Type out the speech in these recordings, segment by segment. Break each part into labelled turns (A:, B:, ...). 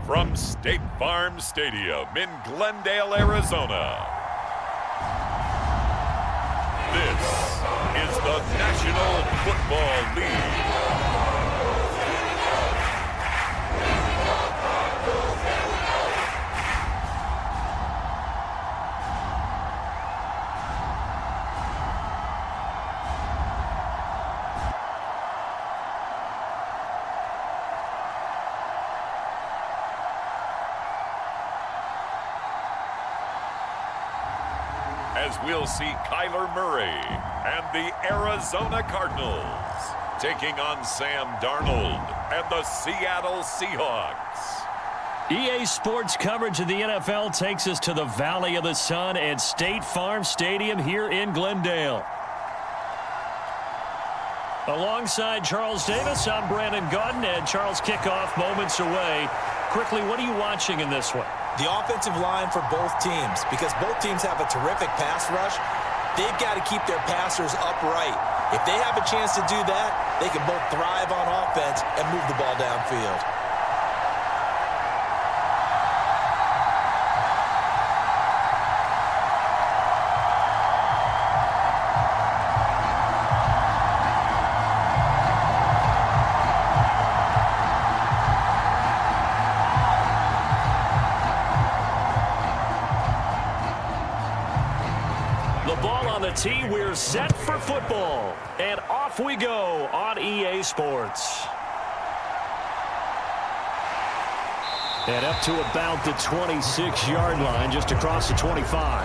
A: From State Farm Stadium in Glendale, Arizona, this is the National Football League. As we'll see Kyler Murray and the Arizona Cardinals taking on Sam Darnold and the Seattle Seahawks.
B: EA Sports coverage of the NFL takes us to the Valley of the Sun at State Farm Stadium here in Glendale. Alongside Charles Davis, I'm Brandon Gaudin, and Charles, kickoff moments away. Quickly, what are you watching in this one?
C: The offensive line for both teams, because both teams have a terrific pass rush. They've got to keep their passers upright. If they have a chance to do that, they can both thrive on offense and move the ball downfield.
B: Tee, we're set for football, and off we go on EA Sports. And up to about the 26-yard line, just across the 25.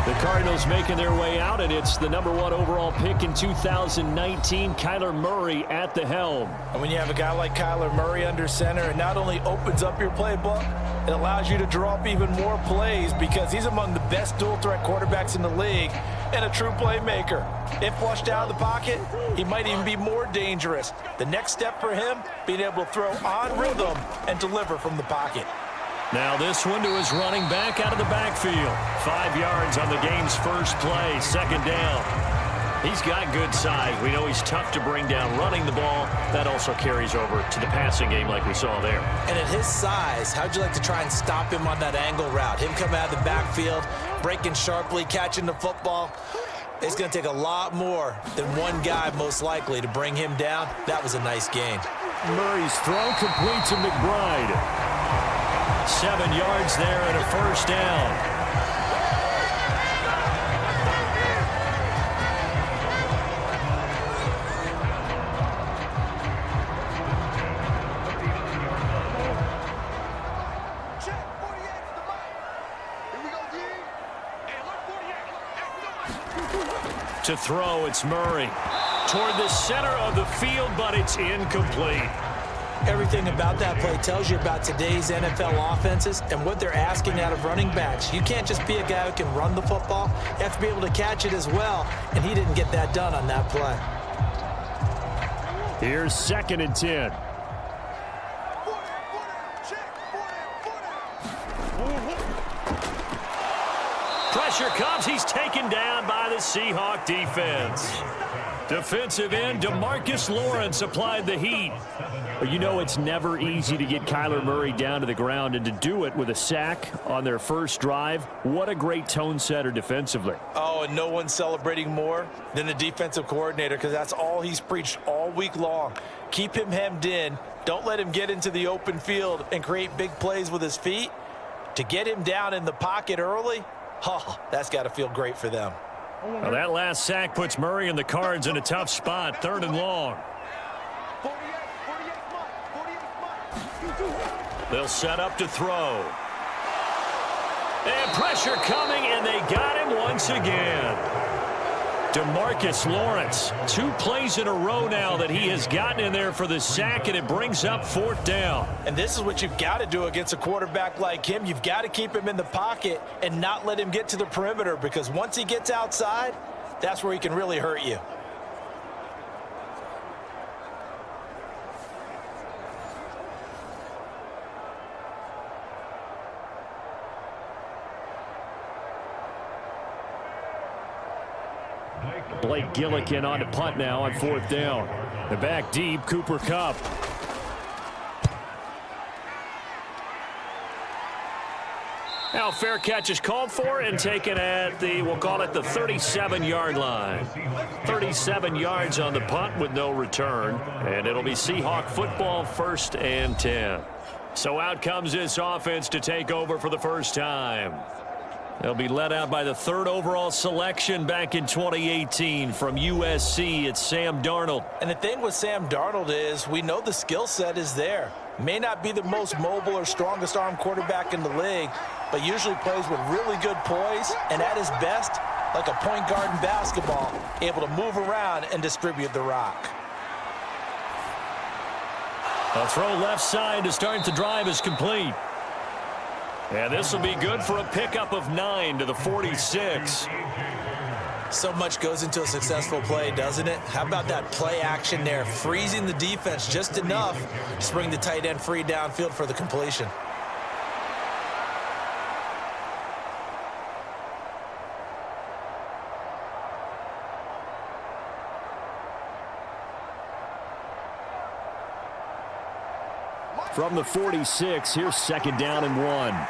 B: The Cardinals making their way out, and it's the #1 overall pick in 2019, Kyler Murray at the helm.
C: And when you have a guy like Kyler Murray under center, it not only opens up your playbook, it allows you to draw up even more plays because he's among the best dual-threat quarterbacks in the league and a true playmaker. If flushed out of the pocket, he might even be more dangerous. The next step for him, being able to throw on rhythm and deliver from the pocket.
B: Now this one to his running back out of the backfield. 5 yards on the game's first play, second down. He's got good size. We know he's tough to bring down running the ball. That also carries over to the passing game like we saw there.
C: And at his size, how'd you like to try and stop him on that angle route? Him coming out of the backfield, breaking sharply, catching the football. It's going to take a lot more than one guy, most likely, to bring him down. That was a nice gain.
B: Murray's throw complete to McBride. 7 yards there and a first down. To throw, it's Murray. Toward the center of the field, but it's incomplete.
C: Everything about that play tells you about today's NFL offenses and what they're asking out of running backs. You can't just be a guy who can run the football. You have to be able to catch it as well, and he didn't get that done on that play.
B: Here's 2nd and 10. Pressure comes. He's taken down by the Seahawks defense. Defensive end DeMarcus Lawrence applied the heat. But you know it's never easy to get Kyler Murray down to the ground, and to do it with a sack on their first drive, what a great tone setter defensively.
C: Oh, and no one's celebrating more than the defensive coordinator, because that's all he's preached all week long. Keep him hemmed in. Don't let him get into the open field and create big plays with his feet. To get him down in the pocket early, oh, that's got to feel great for them.
B: Well, that last sack puts Murray and the Cards in a tough spot, 3rd and long. They'll set up to throw. And pressure coming, and they got him once again. DeMarcus Lawrence, 2 plays in a row now that he has gotten in there for the sack, and it brings up 4th down.
C: And this is what you've got to do against a quarterback like him. You've got to keep him in the pocket and not let him get to the perimeter, because once he gets outside, that's where he can really hurt you.
B: Blake Gillikin on to punt now on 4th down. The back deep, Cooper Kupp. Now fair catch is called for and taken at the, we'll call it the 37-yard line. 37 yards on the punt with no return. And it'll be Seahawk football, 1st and 10. So out comes this offense to take over for the first time. They'll be led out by the 3rd overall selection back in 2018 from USC. It's Sam Darnold.
C: And the thing with Sam Darnold is we know the skill set is there. May not be the most mobile or strongest arm quarterback in the league, but usually plays with really good poise and at his best, like a point guard in basketball, able to move around and distribute the rock.
B: A throw left side to start the drive is complete. And this will be good for a pickup of 9 to the 46.
C: So much goes into a successful play, doesn't it? How about that play action there, freezing the defense just enough to bring the tight end free downfield for the completion.
B: From the 46, here's 2nd down and 1.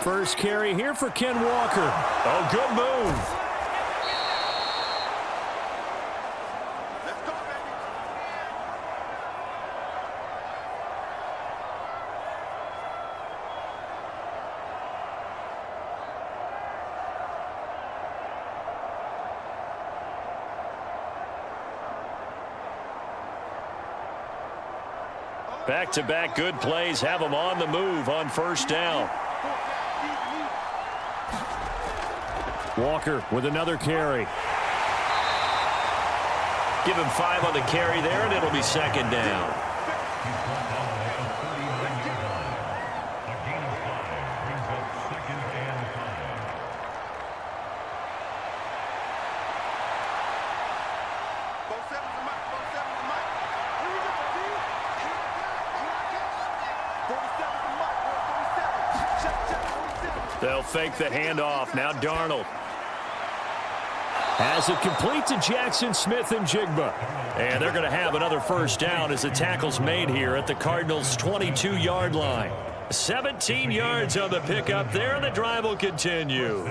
B: First carry here for Ken Walker. Oh, good move. Back-to-back good plays have them on the move on 1st down. Walker with another carry. Give him 5 on the carry there, and it'll be 2nd down. They'll fake the handoff. Now Darnold has it complete to Jackson Smith and Jigba. And they're going to have another 1st down as the tackle's made here at the Cardinals' 22-yard line. 17 yards on the pickup there, and the drive will continue.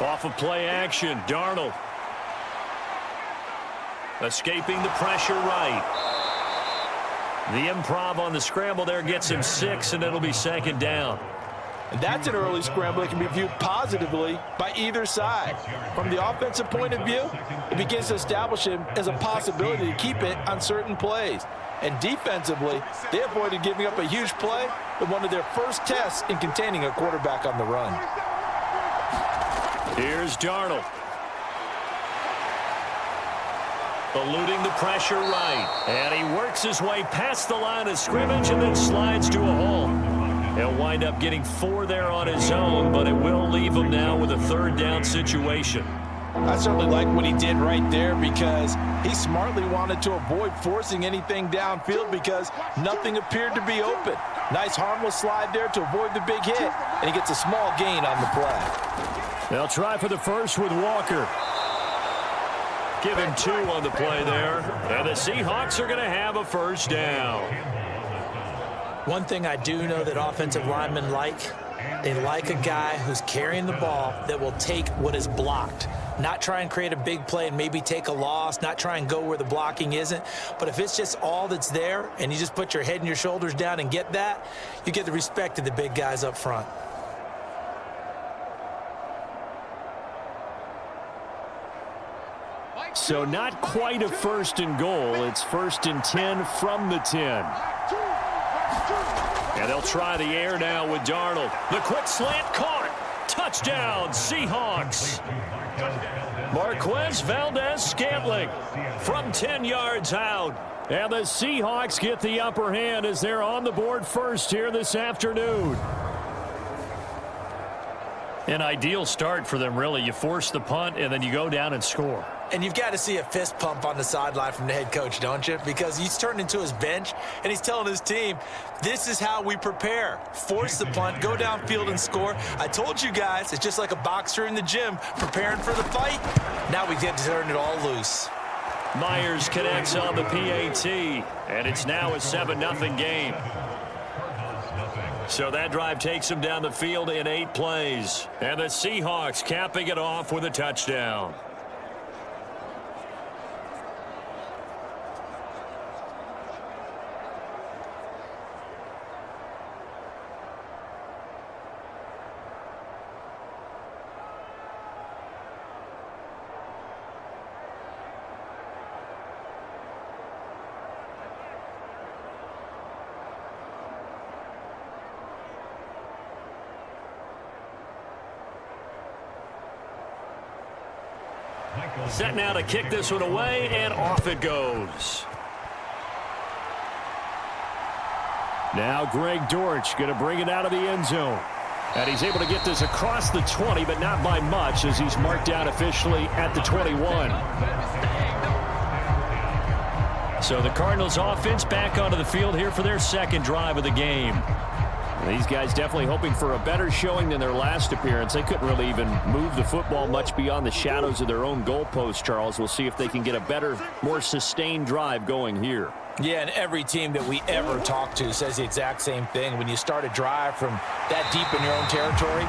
B: Off of play action, Darnold. Escaping the pressure right. The improv on the scramble there gets him 6, and it'll be 2nd down.
C: And that's an early scramble that can be viewed positively by either side. From the offensive point of view, it begins to establish him as a possibility to keep it on certain plays. And defensively, they avoided giving up a huge play with one of their first tests in containing a quarterback on the run.
B: Here's Darnold. Eluding the pressure right. And he works his way past the line of scrimmage and then slides to a halt. He'll wind up getting 4 there on his own, but it will leave him now with a 3rd down situation.
C: I certainly like what he did right there because he smartly wanted to avoid forcing anything downfield because nothing appeared to be open. Nice harmless slide there to avoid the big hit, and he gets a small gain on the play.
B: They'll try for the 1st with Walker. Give him 2 on the play there. And the Seahawks are going to have a 1st down.
C: One thing I do know that offensive linemen like, they like a guy who's carrying the ball that will take what is blocked. Not try and create a big play and maybe take a loss, not try and go where the blocking isn't. But if it's just all that's there and you just put your head and your shoulders down and get that, you get the respect of the big guys up front.
B: So not quite a 1st and goal. It's 1st and 10 from the 10. And they'll try the air now with Darnold. The quick slant caught. Touchdown, Seahawks. Marquez Valdez-Scantling from 10 yards out. And the Seahawks get the upper hand as they're on the board first here this afternoon. An ideal start for them, really. You force the punt, and then you go down and score.
C: And you've got to see a fist pump on the sideline from the head coach, don't you? Because he's turned into his bench, and he's telling his team, this is how we prepare. Force the punt, go downfield and score. I told you guys, it's just like a boxer in the gym preparing for the fight. Now we get to turn it all loose.
B: Myers connects on the PAT, and it's now a 7-0 game. So that drive takes them down the field in 8 plays. And the Seahawks capping it off with a touchdown. Set now to kick this one away, and off it goes. Now Greg Dortch going to bring it out of the end zone. And he's able to get this across the 20, but not by much, as he's marked down officially at the 21. So the Cardinals offense back onto the field here for their second drive of the game. These guys definitely hoping for a better showing than their last appearance. They couldn't really even move the football much beyond the shadows of their own goalpost, Charles. We'll see if they can get a better, more sustained drive going here.
C: Yeah, and every team that we ever talk to says the exact same thing. When you start a drive from that deep in your own territory,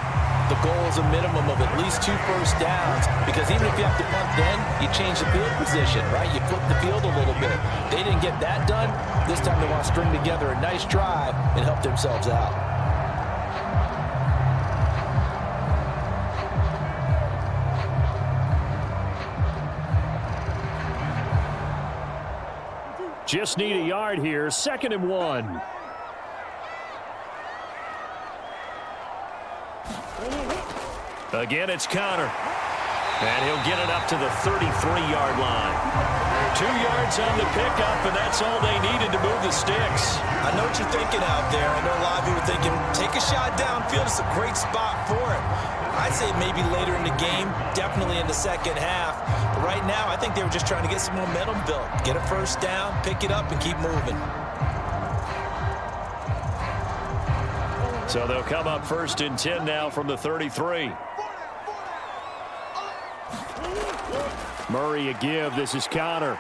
C: the goal is a minimum of at least 2 first downs, because even if you have to punt then, you change the field position, right? You flip the field a little bit. They didn't get that done. This time they want to string together a nice drive and help themselves out.
B: Just need a yard here. 2nd and 1. Again, it's Connor. And he'll get it up to the 33-yard line. 2 yards on the pickup, and that's all they needed to move the sticks.
C: I know what you're thinking out there. I know a lot of you are thinking, take a shot downfield. It's a great spot for it. I'd say maybe later in the game, definitely in the second half. But right now, I think they were just trying to get some momentum built. Get a first down, pick it up, and keep moving.
B: So they'll come up 1st and 10 now from the 33. Murray a give. This is Connor.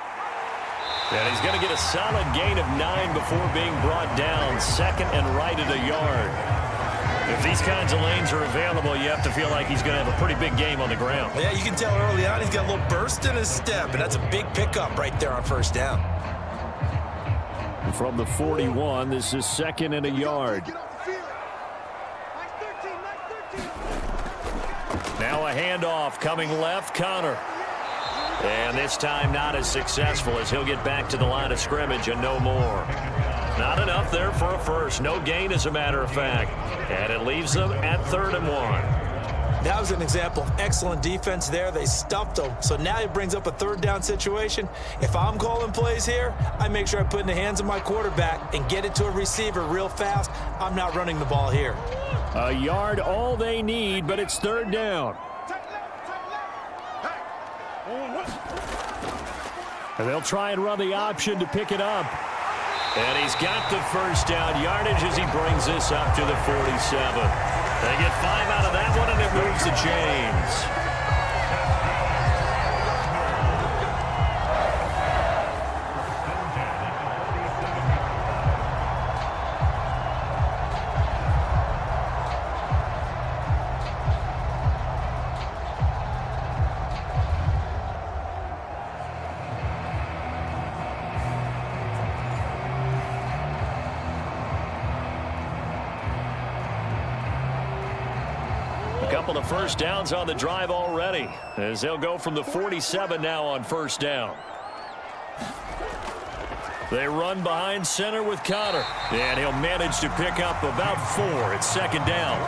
B: And he's going to get a solid gain of 9 before being brought down. 2nd and right at a yard. If these kinds of lanes are available, you have to feel like he's going to have a pretty big game on the ground.
C: Yeah, you can tell early on he's got a little burst in his step, and that's a big pickup right there on first down.
B: From the 41, this is 2nd and a yard. Now a handoff coming left, Connor. And this time not as successful, as he'll get back to the line of scrimmage and no more. Not enough there for a first. No gain, as a matter of fact. And it leaves them at 3rd and 1.
C: That was an example of excellent defense there. They stuffed them. So now it brings up a 3rd down situation. If I'm calling plays here, I make sure I put it in the hands of my quarterback and get it to a receiver real fast. I'm not running the ball here.
B: A yard all they need, but it's 3rd down. And they'll try and run the option to pick it up. And he's got the first down yardage as he brings this up to the 47. They get 5 out of that one, and it moves the chains. Couple of first downs on the drive already, as they'll go from the 47 now on first down. They run behind center with Connor, and he'll manage to pick up about 4. It's 2nd down.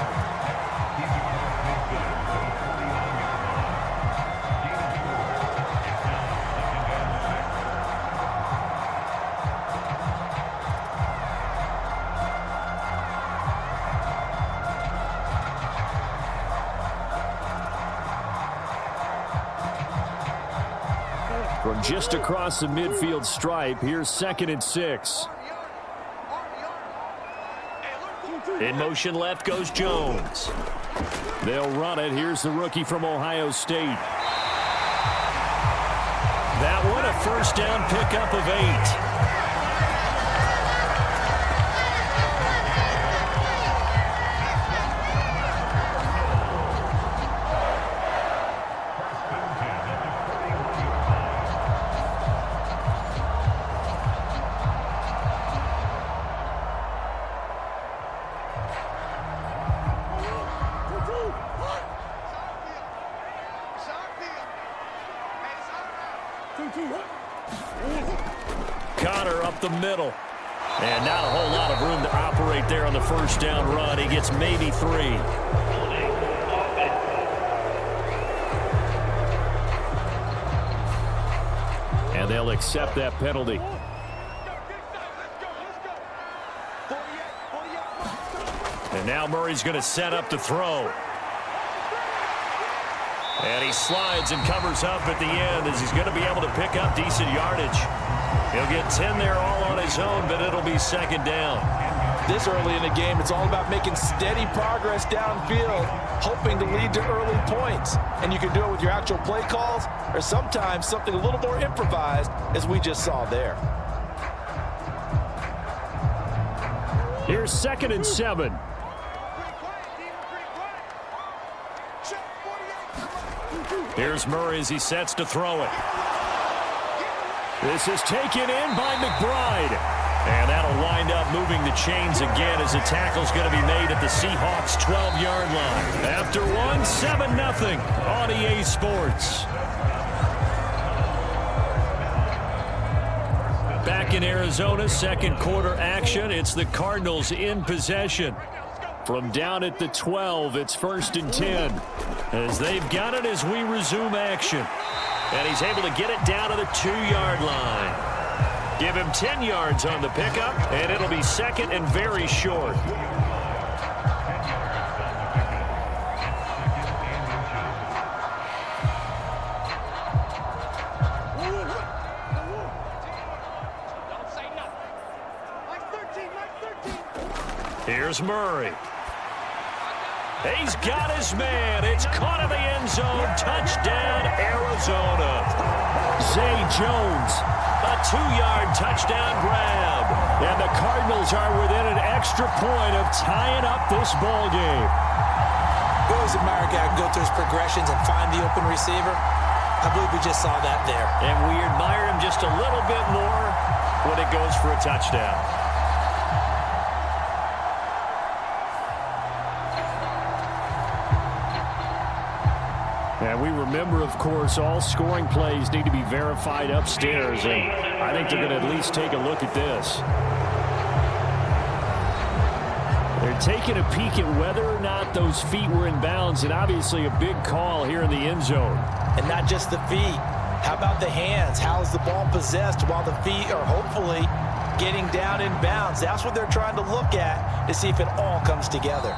B: From just across the midfield stripe, here's 2nd and 6. In motion left goes Jones. They'll run it. Here's the rookie from Ohio State. That one a first down pickup of 8. Connor up the middle. And not a whole lot of room to operate there on the first down run. He gets maybe 3. And they'll accept that penalty. And now Murray's going to set up to throw. And he slides and covers up at the end as he's going to be able to pick up decent yardage. He'll get 10 there all on his own, but it'll be 2nd down.
C: This early in the game, it's all about making steady progress downfield, hoping to lead to early points. And you can do it with your actual play calls or sometimes something a little more improvised, as we just saw there.
B: Here's 2nd and 7. Here's Murray as he sets to throw it. This is taken in by McBride. And that'll wind up moving the chains again as the tackle's going to be made at the Seahawks' 12-yard line. After one, 7-0 on EA Sports. Back in Arizona, second quarter action. It's the Cardinals in possession. From down at the 12, it's 1st and 10. As they've got it as we resume action. And he's able to get it down to the 2-yard line. Give him 10 yards on the pickup, and it'll be 2nd and very short. Here's Murray. He's got his man. It's caught in the end zone. Touchdown, Arizona. Zay Jones, a 2-yard touchdown grab. And the Cardinals are within an extra point of tying up this ball game.
D: We always admire a guy who can go through his progressions and find the open receiver. I believe we just saw that there.
B: And we admire him just a little bit more when it goes for a touchdown. And we remember, of course, all scoring plays need to be verified upstairs, and I think they're going to at least take a look at this. They're taking a peek at whether or not those feet were in bounds, and obviously a big call here in the end zone.
C: And not just the feet. How about the hands? How is the ball possessed while the feet are hopefully getting down in bounds? That's what they're trying to look at to see if it all comes together.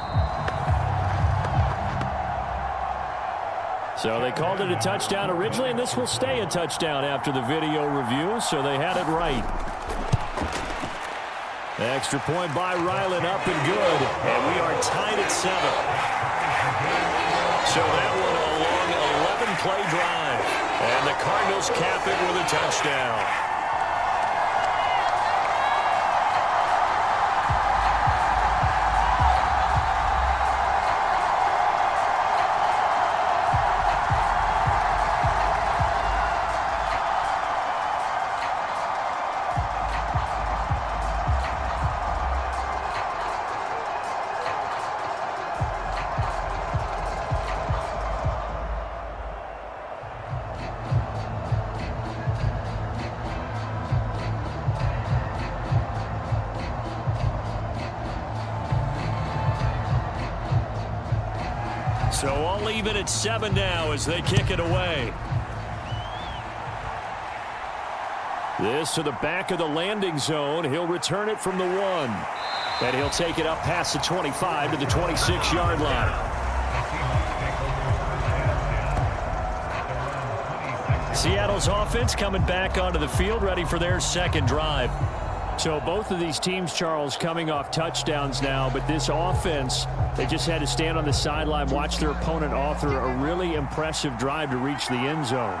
B: So they called it a touchdown originally, and this will stay a touchdown after the video review, so they had it right. The extra point by Ryland up and good, and we are tied at 7. So that one a long 11-play drive, and the Cardinals cap it with a touchdown. So I'll leave it at 7 now as they kick it away. This to the back of the landing zone. He'll return it from the 1. And he'll take it up past the 25 to the 26-yard line. Seattle's offense coming back onto the field, ready for their second drive. So both of these teams, Charles, coming off touchdowns now, but this offense, they just had to stand on the sideline, watch their opponent author a really impressive drive to reach the end zone.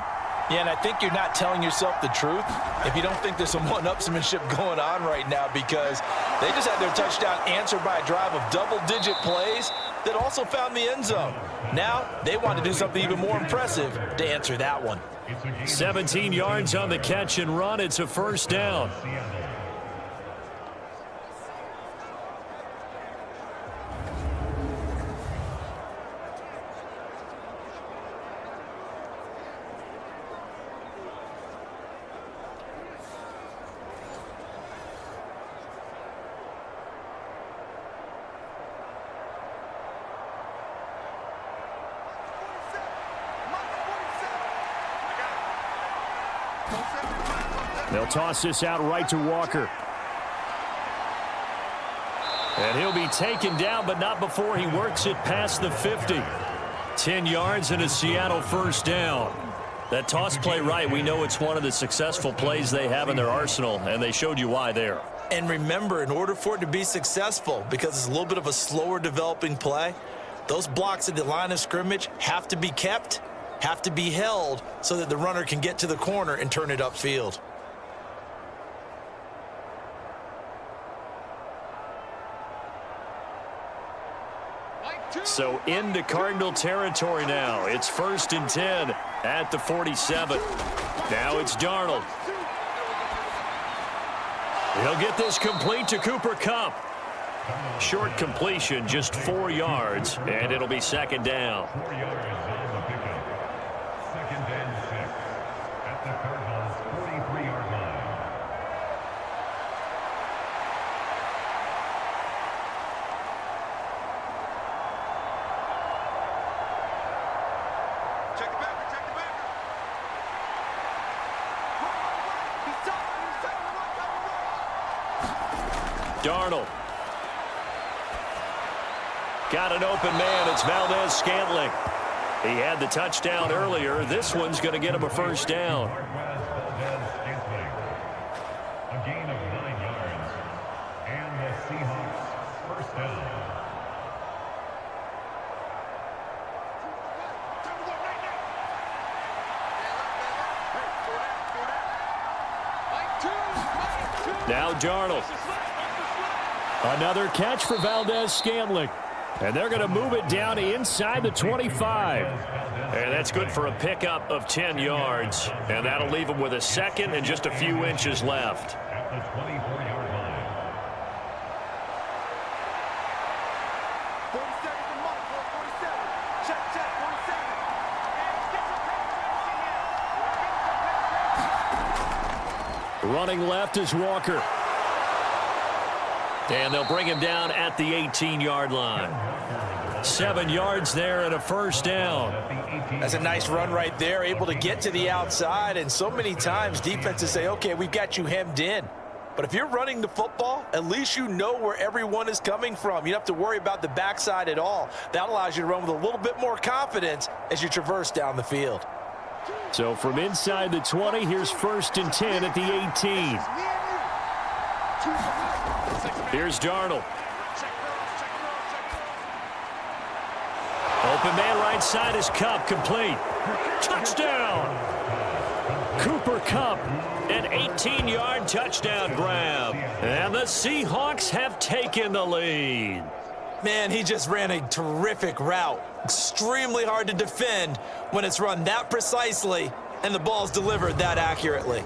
C: Yeah, and I think you're not telling yourself the truth if you don't think there's some one-upsmanship going on right now, because they just had their touchdown answered by a drive of double-digit plays that also found the end zone. Now they want to do something even more impressive to answer that one.
B: 17 yards on the catch and run. It's a first down. They'll toss this out right to Walker. And he'll be taken down, but not before he works it past the 50. 10 yards and a Seattle first down. That toss play right, we know it's one of the successful plays they have in their arsenal, and they showed you why there.
C: And remember, in order for it to be successful, because it's a little bit of a slower developing play, those blocks at the line of scrimmage have to be kept, have to be held, so that the runner can get to the corner and turn it upfield.
B: So into Cardinal territory now. It's 1st and 10 at the 47. Now it's Darnold. He'll get this complete to Cooper Kupp. Short completion, just 4 yards, and it'll be second down.
E: 4 yards on the pickup. 2nd and 6 at the Cardinals' 43-yard line.
F: Check the backer, check the backer. He's
B: Darnold. Got an open man. It's Valdez-Scantling. He had the touchdown earlier. This one's going to get him a first down.
E: Valdez-Scantling. A gain of 9 yards. And the Seahawks first down.
B: Now Darnold. Another catch for Valdez-Scantling. And they're going to move it down inside the 25. And that's good for a pickup of 10 yards. And that'll leave them with a second and just a few inches left.
E: At the 24-yard line.
F: 47 for Mike, 47. Check, 47.
B: Running left is Walker. And they'll bring him down at the 18-yard line. 7 yards there and a first down.
C: That's a nice run right there, able to get to the outside. And so many times defenses say, okay, we've got you hemmed in. But if you're running the football, at least you know where everyone is coming from. You don't have to worry about the backside at all. That allows you to run with a little bit more confidence as you traverse down the field.
B: So from inside the 20, here's 1st and 10 at the 18. Here's Darnold. Open man right side is Kupp, complete. Touchdown! Cooper Kupp, an 18-yard touchdown grab. And the Seahawks have taken the lead.
C: Man, he just ran a terrific route. Extremely hard to defend when it's run that precisely and the ball's delivered that accurately.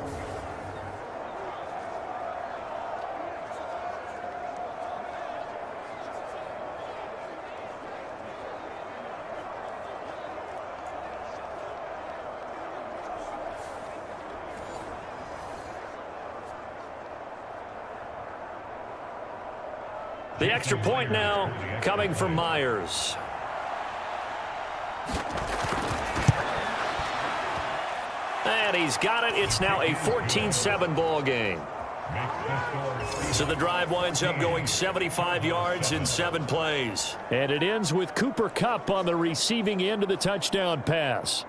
B: The extra point now coming from Myers. And he's got it. It's now a 14-7 ball game. So the drive winds up going 75 yards in 7 plays. And it ends with Cooper Kupp on the receiving end of the touchdown pass.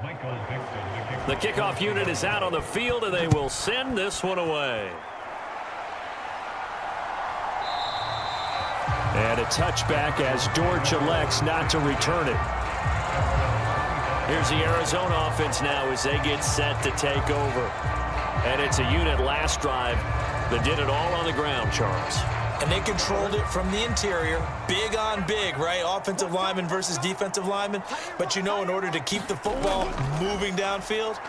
E: Michael Dixon,
B: The kickoff unit is out on the field, and they will send this one away. And a touchback as Dortch elects not to return it. Here's the Arizona offense now as they get set to take over. And it's a unit last drive that did it all on the ground, Charles.
D: And they controlled it from the interior, big on big, right? Offensive lineman versus defensive lineman. But you know, in order to keep the football moving downfield,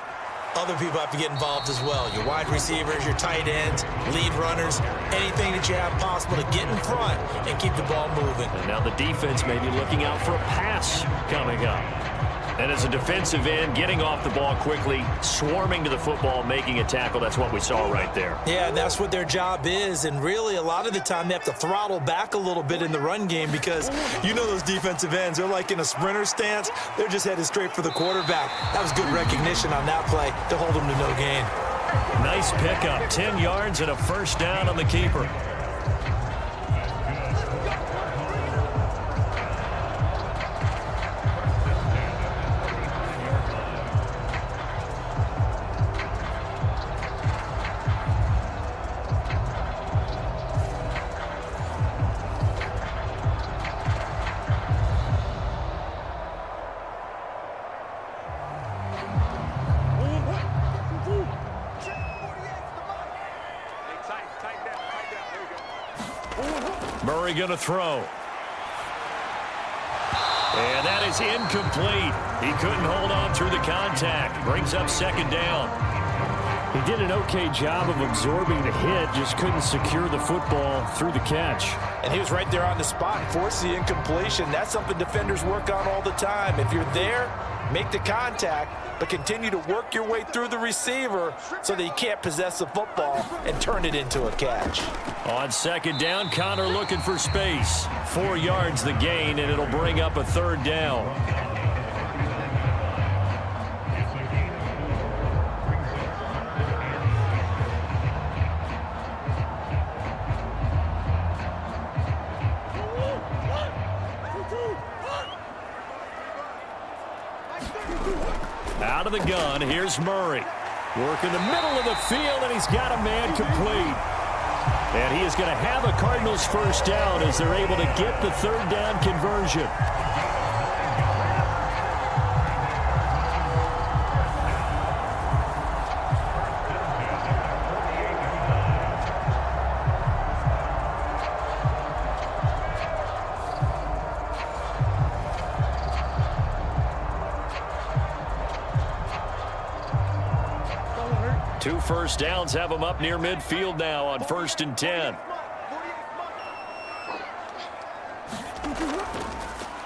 D: other people have to get involved as well. Your wide receivers, your tight ends, lead runners, anything that you have possible to get in front and keep the ball moving.
B: And now the defense may be looking out for a pass coming up. And as a defensive end, getting off the ball quickly, swarming to the football, making a tackle, that's what we saw right there.
D: Yeah, that's what their job is. And really, a lot of the time, they have to throttle back a little bit in the run game because you know those defensive ends, they're like in a sprinter stance. They're just headed straight for the quarterback. That was good recognition on that play to hold them to no gain.
B: Nice pickup, 10 yards and a first down on the keeper. Murray going to throw. And that is incomplete. He couldn't hold on through the contact. Brings up second down. He did an okay job of absorbing the hit, just couldn't secure the football through the catch.
C: And he was right there on the spot and forced the incompletion. That's something defenders work on all the time. If you're there, make the contact, but continue to work your way through the receiver so that he can't possess the football and turn it into a catch.
B: On second down, Connor looking for space. 4 yards the gain, and it'll bring up a third down. Out of the gun, here's Murray. Working the middle of the field, and he's got a man complete. And he is going to have a Cardinals first down as they're able to get the third down conversion. Two first downs have them up near midfield now on 1st and 10.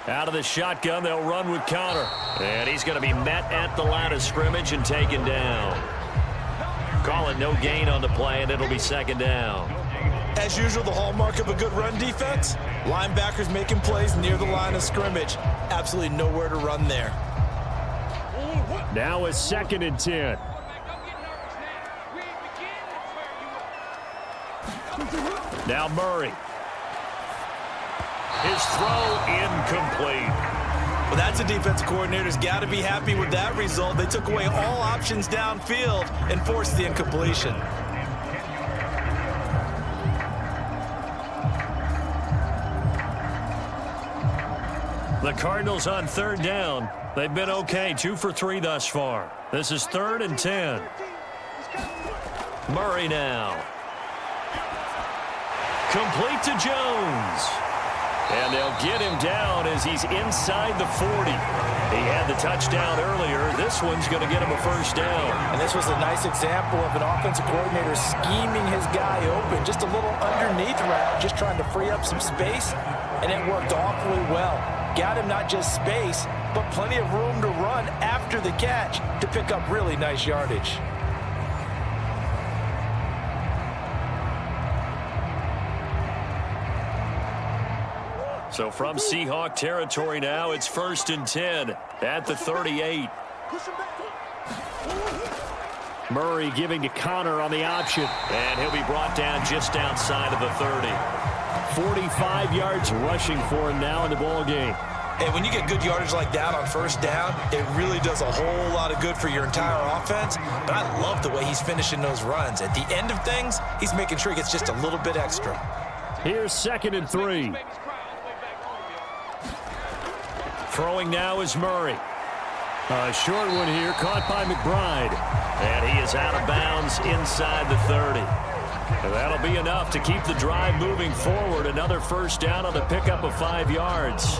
B: Out of the shotgun, they'll run with Connor. And he's going to be met at the line of scrimmage and taken down. Call it no gain on the play, and it'll be second down.
D: As usual, the hallmark of a good run defense, linebackers making plays near the line of scrimmage. Absolutely nowhere to run there.
B: Now it's 2nd and 10. Now Murray. His throw incomplete.
D: Well, that's a defensive coordinator's got to be happy with that result. They took away all options downfield and forced the incompletion.
B: The Cardinals on third down. They've been okay, 2 for 3 thus far. This is 3rd and 10. Murray now. Complete to Jones. And they'll get him down as he's inside the 40. He had the touchdown earlier. This one's going to get him a first down.
C: And this was a nice example of an offensive coordinator scheming his guy open. Just a little underneath route, just trying to free up some space. And it worked awfully well. Got him not just space, but plenty of room to run after the catch to pick up really nice yardage.
B: So from Seahawk territory now, it's 1st and 10 at the 38. Murray giving to Connor on the option, and he'll be brought down just outside of the 30. 45 yards rushing for him now in the ball game.
D: And when you get good yardage like that on first down, it really does a whole lot of good for your entire offense. But I love the way he's finishing those runs. At the end of things, he's making sure he gets just a little bit extra.
B: Here's 2nd and 3. Throwing now is Murray. A short one here, caught by McBride. And he is out of bounds inside the 30. And that'll be enough to keep the drive moving forward. Another first down on the pickup of 5 yards.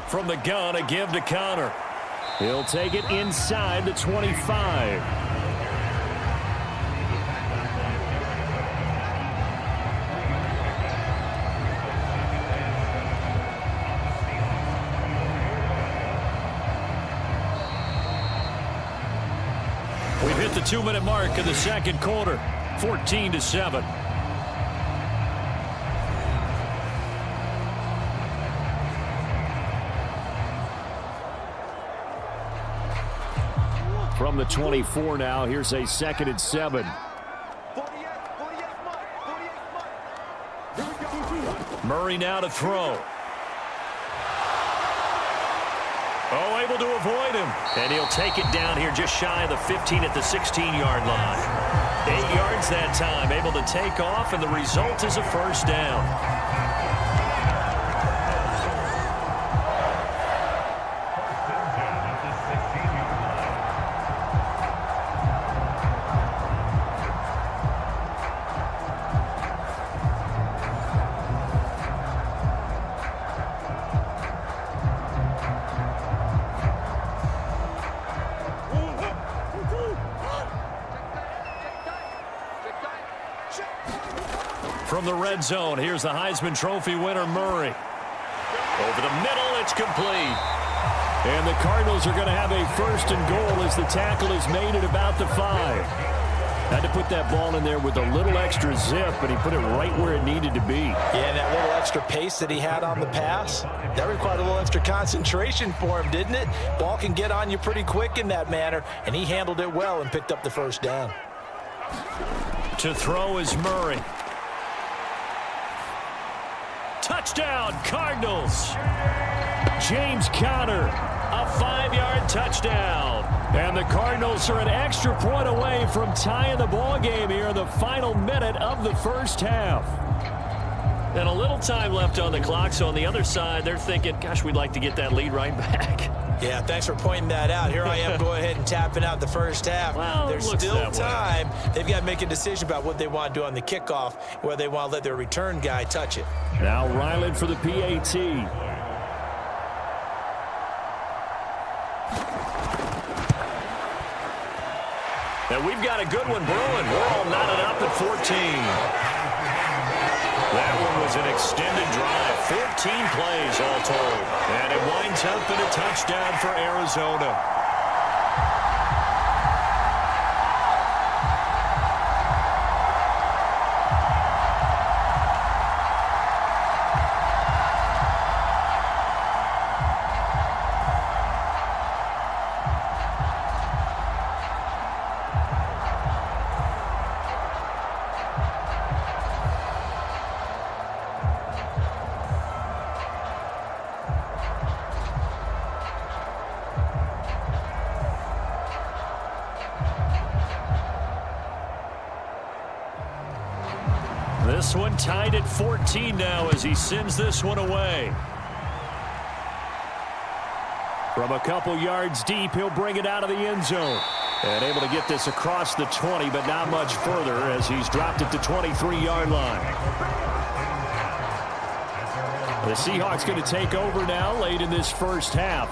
B: From the gun, a give to Connor. He'll take it inside the 25. We've hit the 2-minute mark of the second quarter, 14-7. From the 24 now, here's a 2nd and 7. Murray now to throw. Oh, able to avoid him. And he'll take it down here just shy of the 15 at the 16-yard line. 8 yards that time, able to take off, and the result is a first down. From the red zone, here's the Heisman Trophy winner, Murray. Over the middle, it's complete. And the Cardinals are going to have a 1st and goal as the tackle is made at about the 5. Had to put that ball in there with a little extra zip, but he put it right where it needed to be.
C: Yeah, and that little extra pace that he had on the pass, that required a little extra concentration for him, didn't it? Ball can get on you pretty quick in that manner, and he handled it well and picked up the first down.
B: To throw is Murray. Touchdown, Cardinals. James Conner, a 5-yard touchdown. And the Cardinals are an extra point away from tying the ball game here in the final minute of the first half. And a little time left on the clock, so on the other side, they're thinking, gosh, we'd like to get that lead right back.
D: Yeah, thanks for pointing that out. Here I am going ahead and tapping out the first half.
B: Well,
D: there's still time. They've got to make a decision about what they want to do on the kickoff, whether they want to let their return guy touch it.
B: Now Ryland for the PAT. And we've got a good one brewing. We're all knotted up at 14. That one was an extended drive. 14 plays all told. And it winds up in a touchdown for Arizona. This one tied at 14 now as he sends this one away. From a couple yards deep, he'll bring it out of the end zone. And able to get this across the 20, but not much further as he's dropped it to 23-yard line. The Seahawks going to take over now late in this first half.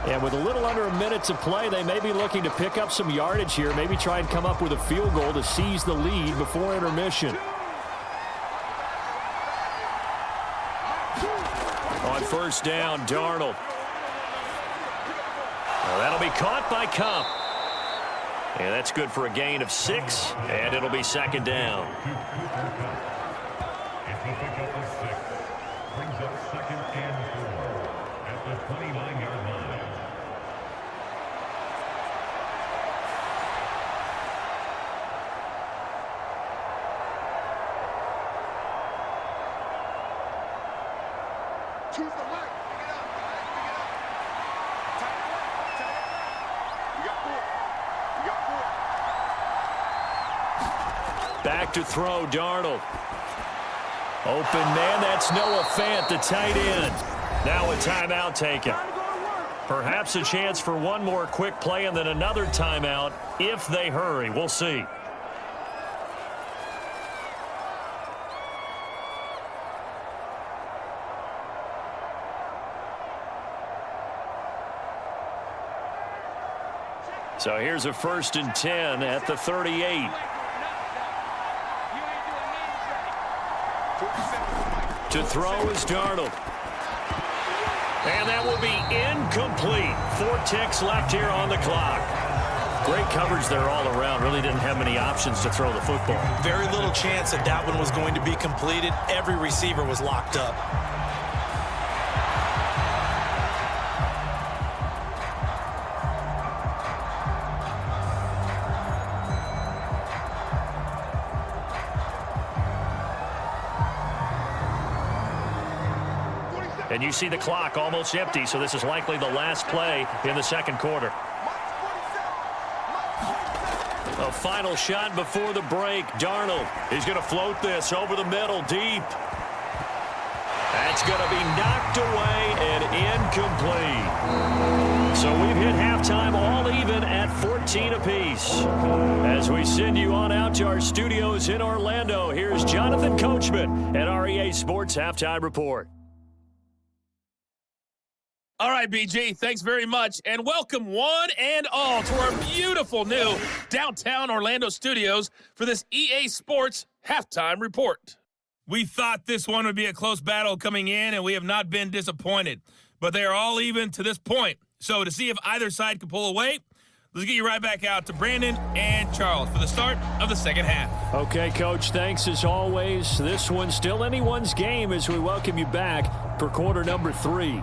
B: And with a little under a minute to play, they may be looking to pick up some yardage here, maybe try and come up with a field goal to seize the lead before intermission. On first down, Darnold. Well, that'll be caught by Cup. And that's good for a gain of 6, and it'll be second down.
E: brings up 2nd and 4 at the 29-yard line.
F: Choose the left. Pick it up, guys. Pick it up. Tight it up. Tight it up. We got 4. We got 4.
B: Back to throw, Darnold. Open man, that's Noah Fant, the tight end. Now a timeout taken. Perhaps a chance for one more quick play and then another timeout if they hurry. We'll see. So here's a 1st and 10 at the 38. To throw is Darnold. And that will be incomplete. 4 ticks left here on the clock. Great coverage there all around. Really didn't have many options to throw the football.
D: Very little chance that that one was going to be completed. Every receiver was locked up.
B: And you see the clock almost empty, so this is likely the last play in the second quarter. A final shot before the break. Darnold is going to float this over the middle deep. That's going to be knocked away and incomplete. So we've hit halftime all even at 14 apiece. As we send you on out to our studios in Orlando, here's Jonathan Coachman at REA Sports Halftime Report.
G: All right, BG, thanks very much, and welcome one and all to our beautiful new downtown Orlando studios for this EA Sports Halftime Report. We thought this one would be a close battle coming in, and we have not been disappointed, but they are all even to this point. So to see if either side can pull away, let's get you right back out to Brandon and Charles for the start of the second half.
B: Okay, Coach, thanks as always. This one's still anyone's game as we welcome you back for quarter number 3.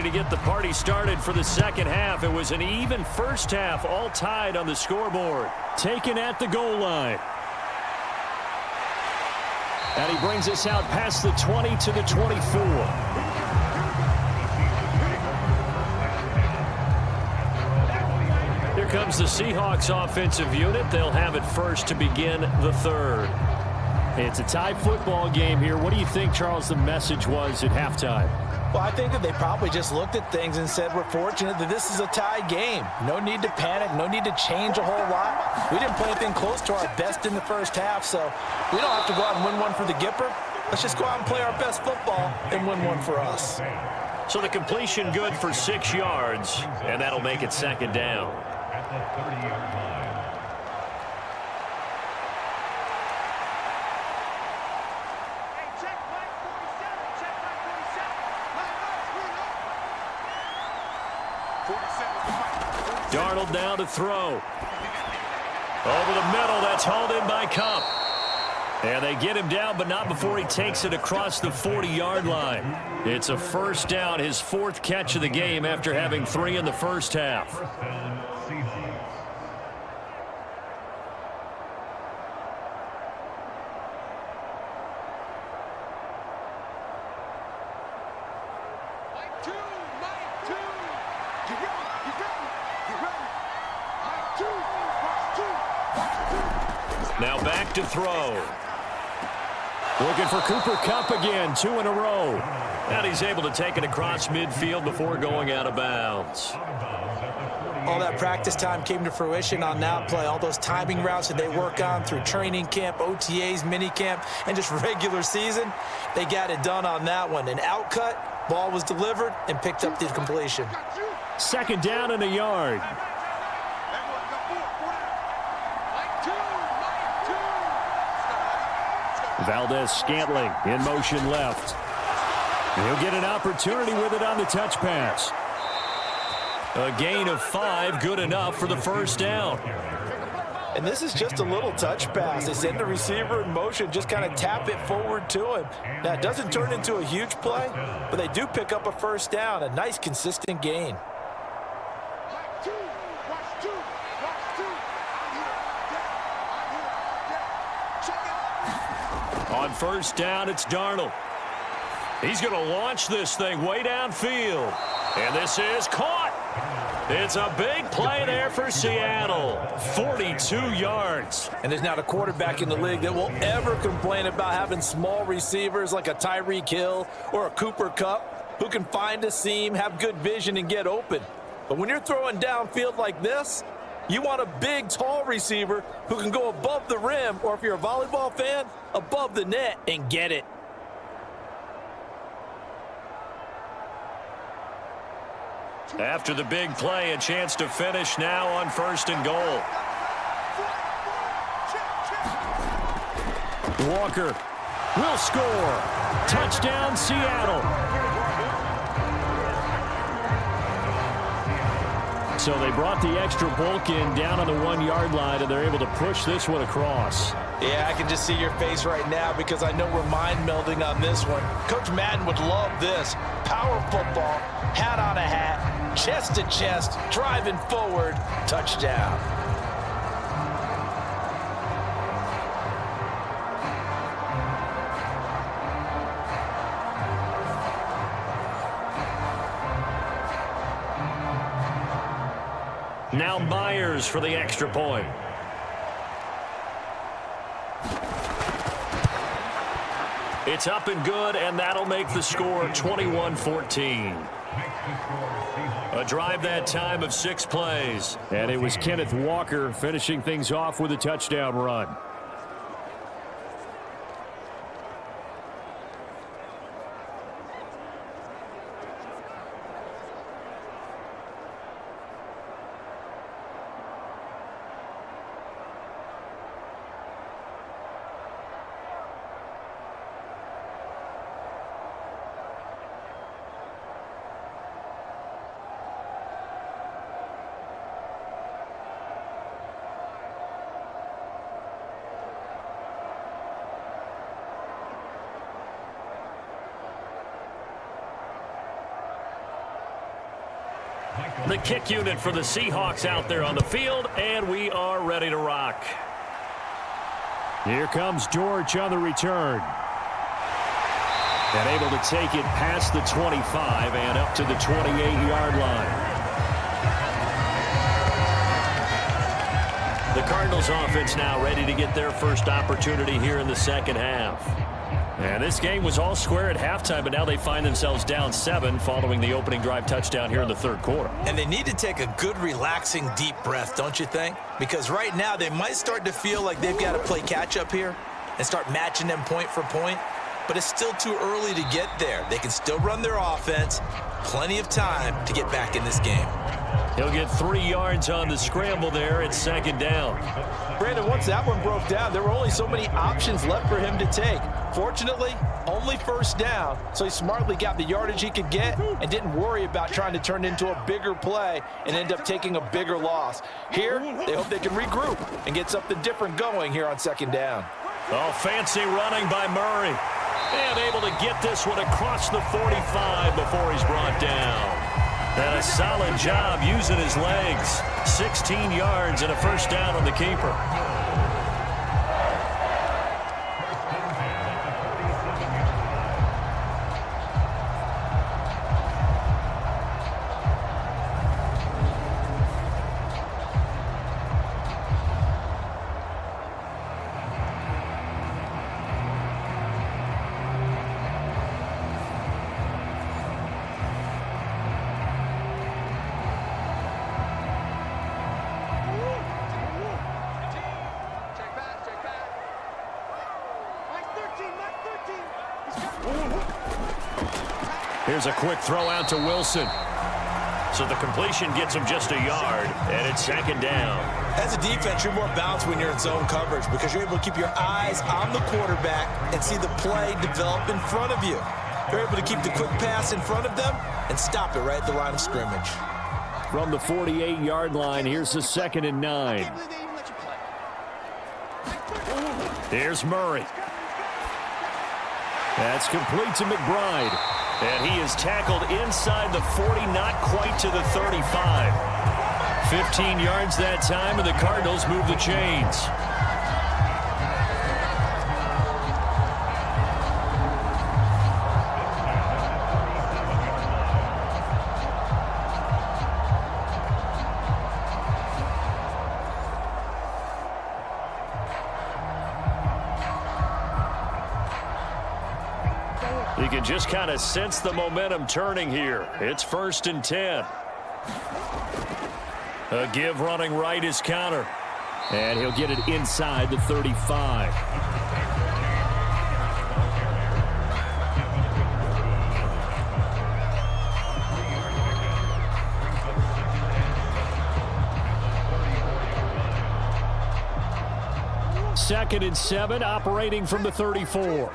B: To get the party started for the second half. It was an even first half, all tied on the scoreboard. Taken at the goal line. And he brings us out past the 20 to the 24. Here comes the Seahawks offensive unit. They'll have it first to begin the third. It's a tie football game here. What do you think, Charles, the message was at halftime?
C: Well, I think that they probably just looked at things and said, we're fortunate that this is a tie game. No need to panic, no need to change a whole lot. We didn't play anything close to our best in the first half, so we don't have to go out and win one for the Gipper. Let's just go out and play our best football and win one for us.
B: So the completion good for 6 yards, and that'll make it second down.
E: At the 30-yard line.
B: Darnold now to throw. Over the middle, that's hauled in by Cup. And they get him down, but not before he takes it across the 40-yard line. It's a first down, his 4th catch of the game after having 3 in the first half.
E: First down, Seahawks.
B: Now back to throw. Looking for Cooper Kupp again, 2 in a row. And he's able to take it across midfield before going out of bounds.
E: Out of bounds at the 40.
D: all that practice time came to fruition on that play. All those timing routes that they work on through training camp, OTAs, mini camp, and just regular season, they got it done on that one. An outcut, ball was delivered, and picked up the completion.
B: Second down and a yard. Valdez-Scantling in motion left. And he'll get an opportunity with it on the touch pass. A gain of 5, good enough for the first down.
C: And this is just a little touch pass. They send the receiver in motion, just kind of tap it forward to him. Now, it doesn't turn into a huge play, but they do pick up a first down, a nice, consistent gain.
B: On first down, it's Darnold. He's going to launch this thing way downfield. And this is caught. It's a big play there for Seattle. 42 yards.
C: And there's not a quarterback in the league that will ever complain about having small receivers like a Tyreek Hill or a Cooper Kupp who can find a seam, have good vision, and get open. But when you're throwing downfield like this, you want a big, tall receiver who can go above the rim, or if you're a volleyball fan, above the net and get it.
B: After the big play, a chance to finish now on first and goal. Walker will score. Touchdown, Seattle. So they brought the extra bulk in down on the 1-yard line, and they're able to push this one across.
C: Yeah, I can just see your face right now because I know we're mind melding on this one. Coach Madden would love this. Power football, hat on a hat, chest to chest, driving forward, touchdown.
B: Now Myers for the extra point. It's up and good, and that'll make the score 21-14. A drive that time of 6 plays. And it was Kenneth Walker finishing things off with a touchdown run. The kick unit for the Seahawks out there on the field, and we are ready to rock. Here comes George on the return. And able to take it past the 25 and up to the 28-yard line. The Cardinals offense now ready to get their first opportunity here in the second half. And this game was all square at halftime, but now they find themselves down 7 following the opening drive touchdown here in the third quarter.
D: And they need to take a good, relaxing, deep breath, don't you think? Because right now they might start to feel like they've got to play catch-up here and start matching them point for point. But it's still too early to get there. They can still run their offense. Plenty of time to get back in this game.
B: He'll get 3 yards on the scramble there at second down.
C: Brandon, once that one broke down, there were only so many options left for him to take. Fortunately, only first down, so he smartly got the yardage he could get and didn't worry about trying to turn it into a bigger play and end up taking a bigger loss. Here, they hope they can regroup and get something different going here on second down.
B: Oh, fancy running by Murray. And able to get this one across the 45 before he's brought down. And a solid job using his legs. 16 yards and a first down on the keeper. Here's a quick throw out to Wilson. So the completion gets him just a yard, and it's second down.
D: As a defense, you're more balanced when you're in zone coverage because you're able to keep your eyes on the quarterback and see the play develop in front of you. You're able to keep the quick pass in front of them and stop it right at the line of scrimmage.
B: From the 48-yard line, here's the 2nd and 9. Here's Murray. That's complete to McBride. And he is tackled inside the 40, not quite to the 35. 15 yards that time, and the Cardinals move the chains. You can just kind of sense the momentum turning here. It's 1st and 10. A give running right is counter. And he'll get it inside the 35. Second and 7, operating from the 34.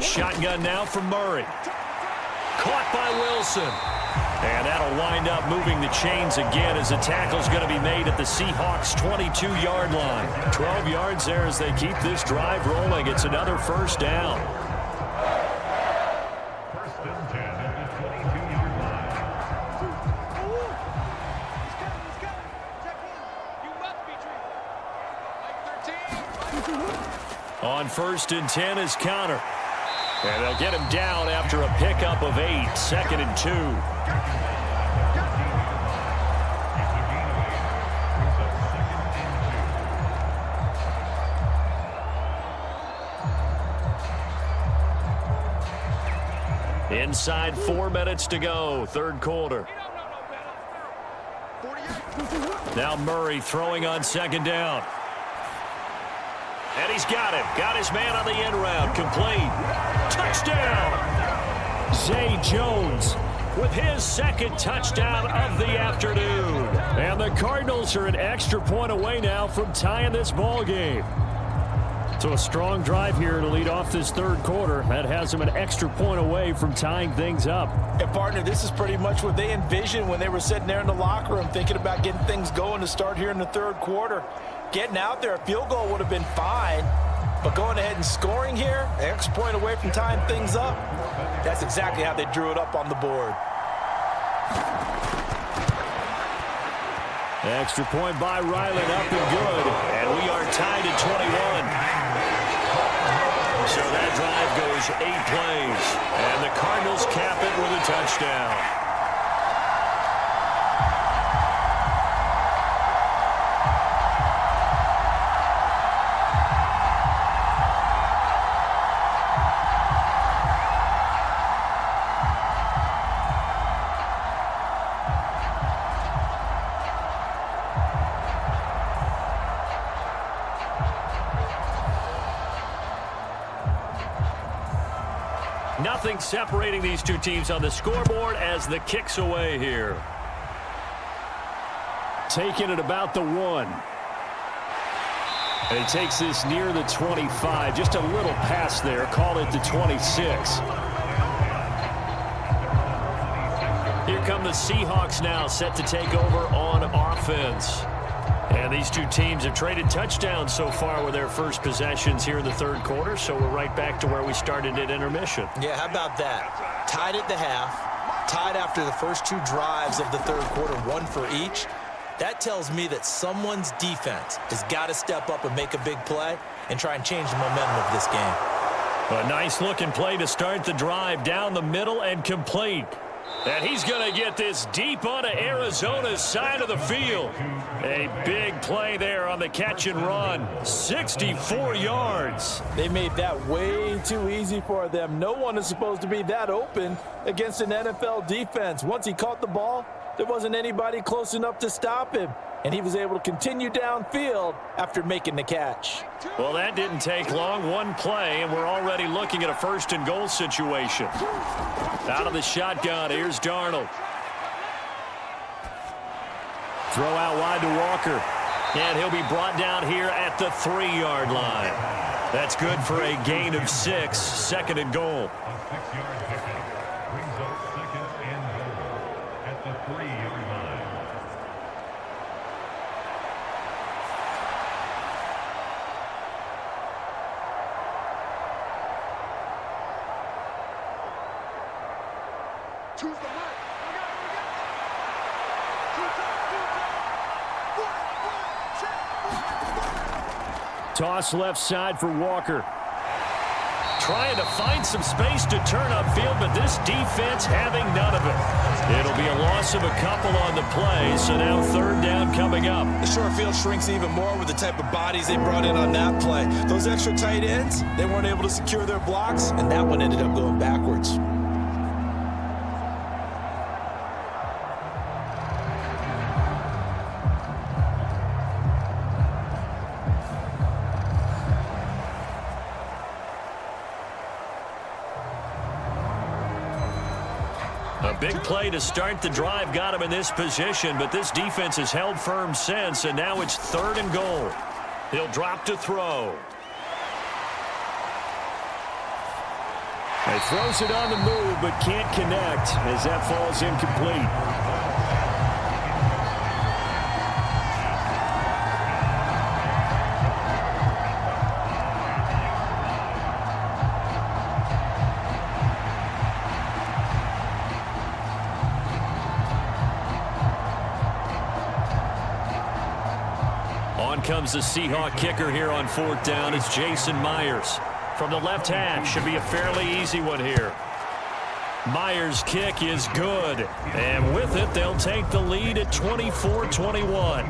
B: Shotgun now from Murray. Caught by Wilson. And that'll wind up moving the chains again as the tackle's going to be made at the Seahawks' 22-yard line. 12 yards there as they keep this drive rolling. It's another first down.
E: 1st and 10 at the 22-yard line.
B: On 1st and 10 is Connor. And they'll get him down after a pickup of 8. 2nd and 2. Inside 4 minutes to go, 3rd quarter. Now Murray throwing on 2nd down. And he's got him. Got his man on the end round. Complete. Touchdown! Zay Jones with his 2nd touchdown of the afternoon. And the Cardinals are an extra point away now from tying this ball game. So a strong drive here to lead off this 3rd quarter. That has them an extra point away from tying things up.
C: And, partner, this is pretty much what they envisioned when they were sitting there in the locker room thinking about getting things going to start here in the 3rd quarter. Getting out there, a field goal would have been fine. But going ahead and scoring here, an extra point away from tying things up, that's exactly how they drew it up on the board.
B: Extra point by Ryland, up and good. And we are tied at 21. So that drive goes 8 plays. And the Cardinals cap it with a touchdown. Nothing separating these two teams on the scoreboard as the kick's away here. Taking it about the 1. And he takes this near the 25. Just a little pass there. Call it the 26. Here come the Seahawks now, set to take over on offense. And these two teams have traded touchdowns so far with their first possessions here in the 3rd quarter, so we're right back to where we started at intermission.
D: Yeah, how about that? Tied at the half, tied after the first 2 drives of the 3rd quarter, 1 for each. That tells me that someone's defense has got to step up and make a big play and try and change the momentum of this game.
B: A nice-looking play to start the drive down the middle and complete. And he's going to get this deep onto Arizona's side of the field. A big play there on the catch and run. 64 yards.
C: They made that way too easy for them. No one is supposed to be that open against an NFL defense. Once he caught the ball, there wasn't anybody close enough to stop him. and he was able to continue downfield after making the catch.
B: Well, that didn't take long. One play, and we're already looking at a 1st and goal situation. Out of the shotgun, here's Darnold. Throw out wide to Walker. And he'll be brought down here at the 3-yard line. That's good for a gain of 6, 2nd and goal.
E: A 6-yard pickup brings up 2nd and goal at the 3-yard line.
F: Choose the right.
B: Toss left side for Walker. Trying to find some space to turn upfield, but this defense having none of it. It'll be a loss of a couple on the play, so now 3rd down coming up.
D: The short field shrinks even more with the type of bodies they brought in on that play. Those extra tight ends, they weren't able to secure their blocks, and that one ended up going backwards.
B: A big play to start the drive got him in this position, but this defense has held firm since, and now it's 3rd and goal. He'll drop to throw. He throws it on the move, but can't connect as that falls incomplete. On comes the Seahawk kicker here on 4th down. It's Jason Myers. From the left hash, should be a fairly easy one here. Myers' kick is good. And with it, they'll take the lead at 24-21.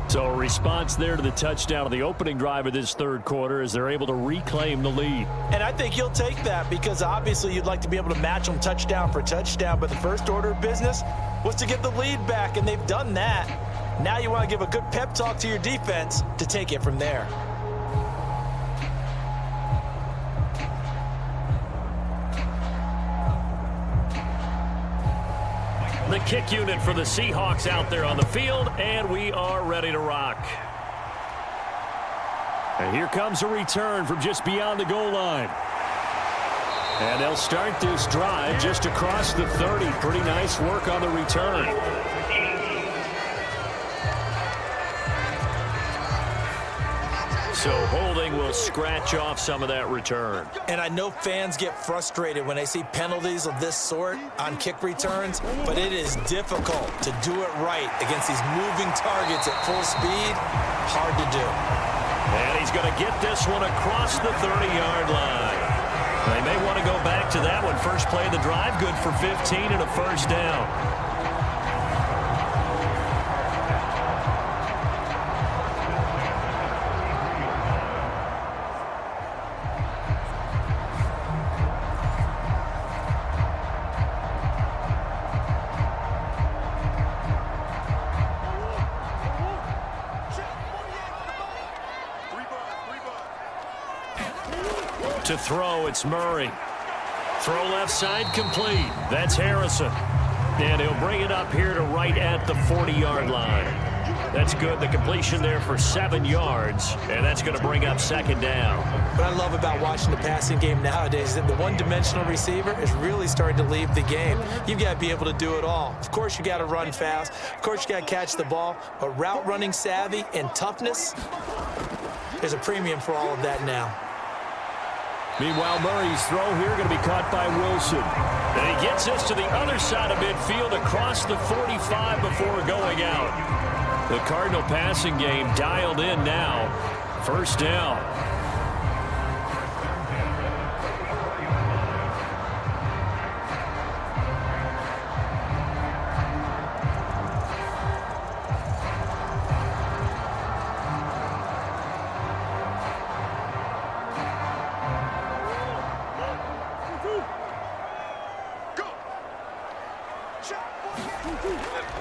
B: So a response there to the touchdown of the opening drive of this 3rd quarter as they're able to reclaim the lead.
C: And I think you'll take that because obviously you'd like to be able to match them touchdown for touchdown, but the first order of business was to get the lead back, and they've done that. Now you want to give a good pep talk to your defense to take it from there.
B: The kick unit for the Seahawks out there on the field, and we are ready to rock. And here comes a return from just beyond the goal line. And they'll start this drive just across the 30. Pretty nice work on the return. So holding will scratch off some of that return.
D: And I know fans get frustrated when they see penalties of this sort on kick returns, but it is difficult to do it right against these moving targets at full speed. Hard to do.
B: And he's going to get this one across the 30-yard line. They may want to go back to that one. First play of the drive, good for 15 and a 1st down. To throw, it's Murray. Throw left side complete. That's Harrison. And he'll bring it up here to right at the 40-yard line. That's good. The completion there for 7 yards, and that's going to bring up 2nd down.
D: What I love about watching the passing game nowadays is that the one-dimensional receiver is really starting to leave the game. You've got to be able to do it all. Of course, you got to run fast. Of course, you got to catch the ball. But route running savvy and toughness, there's a premium for all of that now.
B: Meanwhile, Murray's throw here going to be caught by Wilson. And he gets this to the other side of midfield across the 45 before going out. The Cardinal passing game dialed in now. 1st down.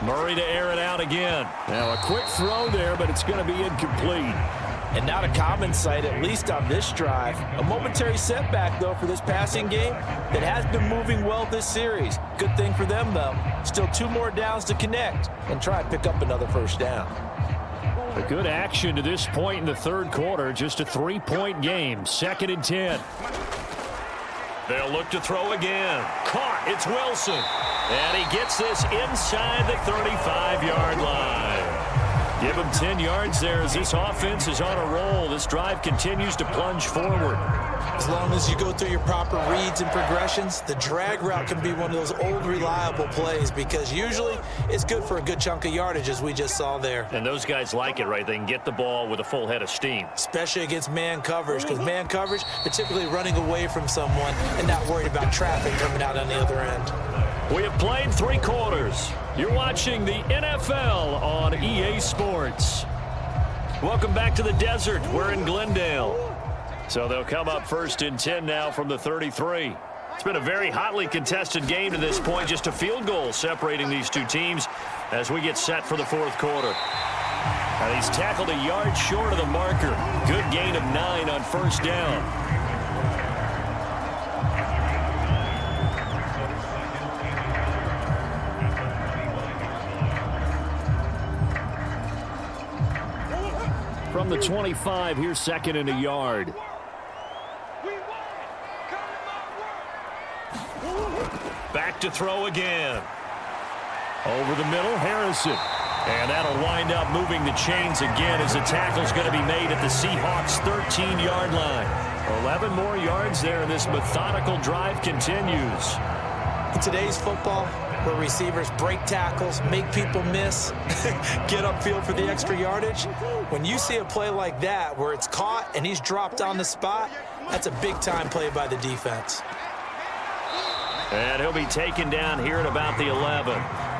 B: Murray to air it out again. Now a quick throw there, but it's going to be incomplete.
C: And not a common sight, at least on this drive. A momentary setback, though, for this passing game that has been moving well this series. Good thing for them, though. Still 2 more downs to connect and try and pick up another first down.
B: A good action to this point in the third quarter. Just a 3-point game. 2nd and 10. They'll look to throw again. Caught. It's Wilson. And he gets this inside the 35-yard line. Give him 10 yards there as this offense is on a roll. This drive continues to plunge forward.
D: As long as you go through your proper reads and progressions, the drag route can be one of those old reliable plays because usually it's good for a good chunk of yardage as we just saw there.
B: And those guys like it, right? They can get the ball with a full head of steam.
D: Especially against man coverage because man coverage, particularly running away from someone and not worried about traffic coming out on the other end.
B: We have played 3 quarters. You're watching the NFL on EA Sports. Welcome back to the desert. We're in Glendale. So they'll come up 1st and 10 now from the 33. It's been a very hotly contested game to this point. Just a field goal separating these 2 teams as we get set for the 4th quarter. And he's tackled a yard short of the marker. Good gain of 9 on 1st down. From the 25, here's 2nd and a yard. Back to throw again. Over the middle, Harrison. And that'll wind up moving the chains again as the tackle's going to be made at the Seahawks' 13-yard line. 11 more yards there, and this methodical drive continues.
D: In today's football, where receivers break tackles, make people miss, get upfield for the extra yardage, when you see a play like that where it's caught and he's dropped on the spot, that's a big-time play by the defense.
B: And he'll be taken down here at about the 11.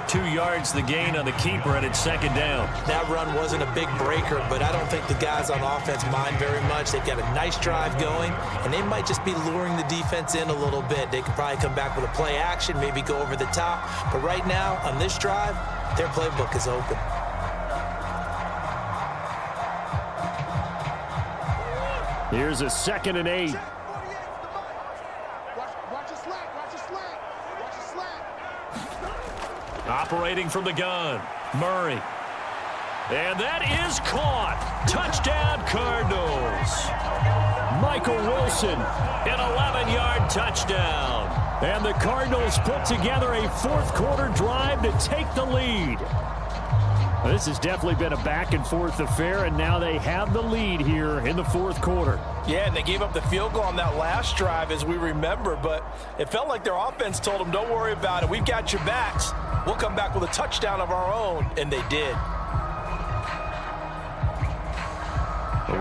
B: 2 yards the gain on the keeper, and it's 2nd down.
D: That run wasn't a big breaker, but I don't think the guys on offense mind very much. They've got a nice drive going, and they might just be luring the defense in a little bit. They could probably come back with a play action, maybe go over the top. But right now, on this drive, their playbook is open.
B: Here's a 2nd and 8. Operating from the gun, Murray. And that is caught. Touchdown, Cardinals. Michael Wilson, an 11-yard touchdown. And the Cardinals put together a 4th quarter drive to take the lead. This has definitely been a back-and-forth affair, and now they have the lead here in the 4th quarter.
C: Yeah, and they gave up the field goal on that last drive, as we remember, but it felt like their offense told them, don't worry about it. We've got your backs. We'll come back with a touchdown of our own, and they did.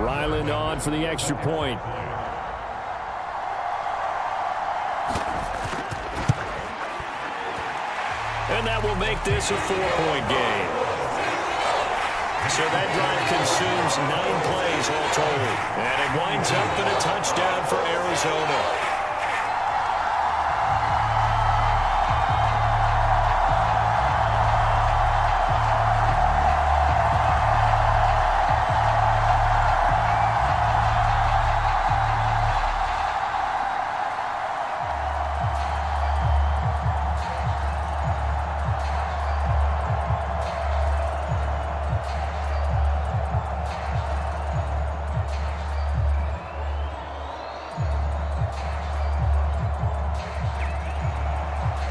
B: Ryland on for the extra point. And that will make this a 4-point game. So that drive consumes 9 plays all total. And it winds up in a touchdown for Arizona.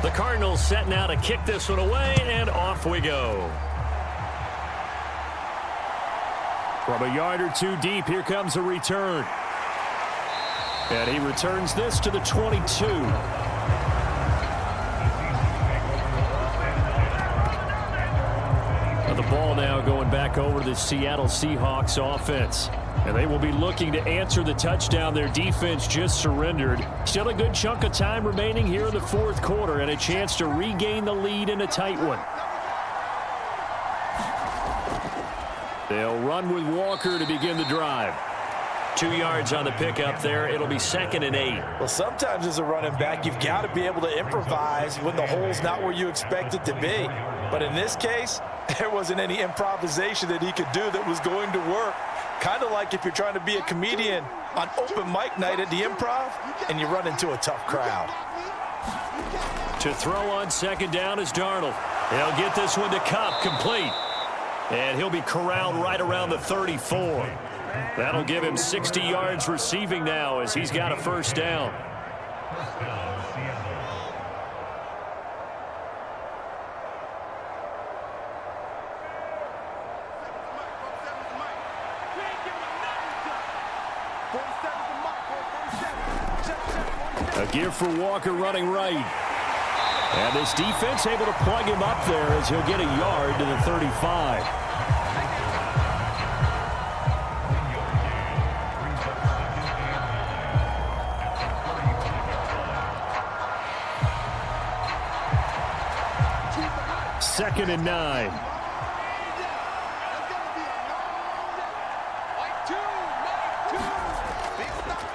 B: The Cardinals set now to kick this one away, and off we go. From a yard or 2 deep, here comes a return. And he returns this to the 22. And the ball now going back over to the Seattle Seahawks offense. And they will be looking to answer the touchdown their defense just surrendered. Still a good chunk of time remaining here in the 4th quarter and a chance to regain the lead in a tight one. They'll run with Walker to begin the drive. 2 yards on the pickup there. It'll be 2nd and 8.
C: Well, sometimes as a running back, you've got to be able to improvise when the hole's not where you expect it to be. But in this case, there wasn't any improvisation that he could do that was going to work. Kind of like if you're trying to be a comedian on open mic night at the Improv and you run into a tough crowd.
B: To throw on second down is Darnold. He'll get this one to Cup, complete. And he'll be corralled right around the 34. That'll give him 60 yards receiving now as he's got a first down.
E: First down, Seattle.
B: A give for Walker running right. And this defense able to plug him up there as he'll get a yard to the 35. Second and 9.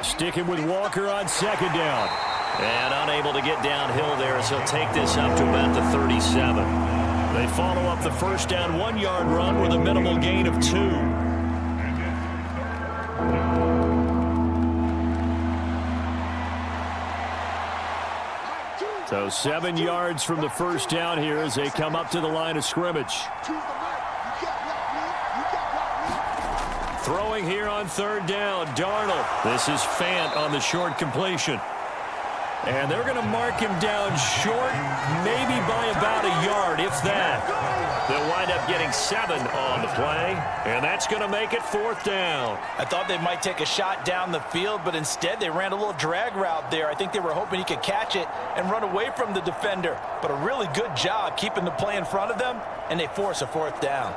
B: Sticking with Walker on second down. And unable to get downhill there as he'll take this up to about the 37. They follow up the first down 1-yard run with a minimal gain of 2. So 7 yards from the first down here as they come up to the line of scrimmage. Throwing here on third down, Darnold. This is Fant on the short completion. And they're going to mark him down short, maybe by about a yard, if that. They'll wind up getting 7 on the play, and that's going to make it fourth down.
C: I thought they might take a shot down the field, but instead they ran a little drag route there. I think they were hoping he could catch it and run away from the defender. But a really good job keeping the play in front of them, and they force a fourth down.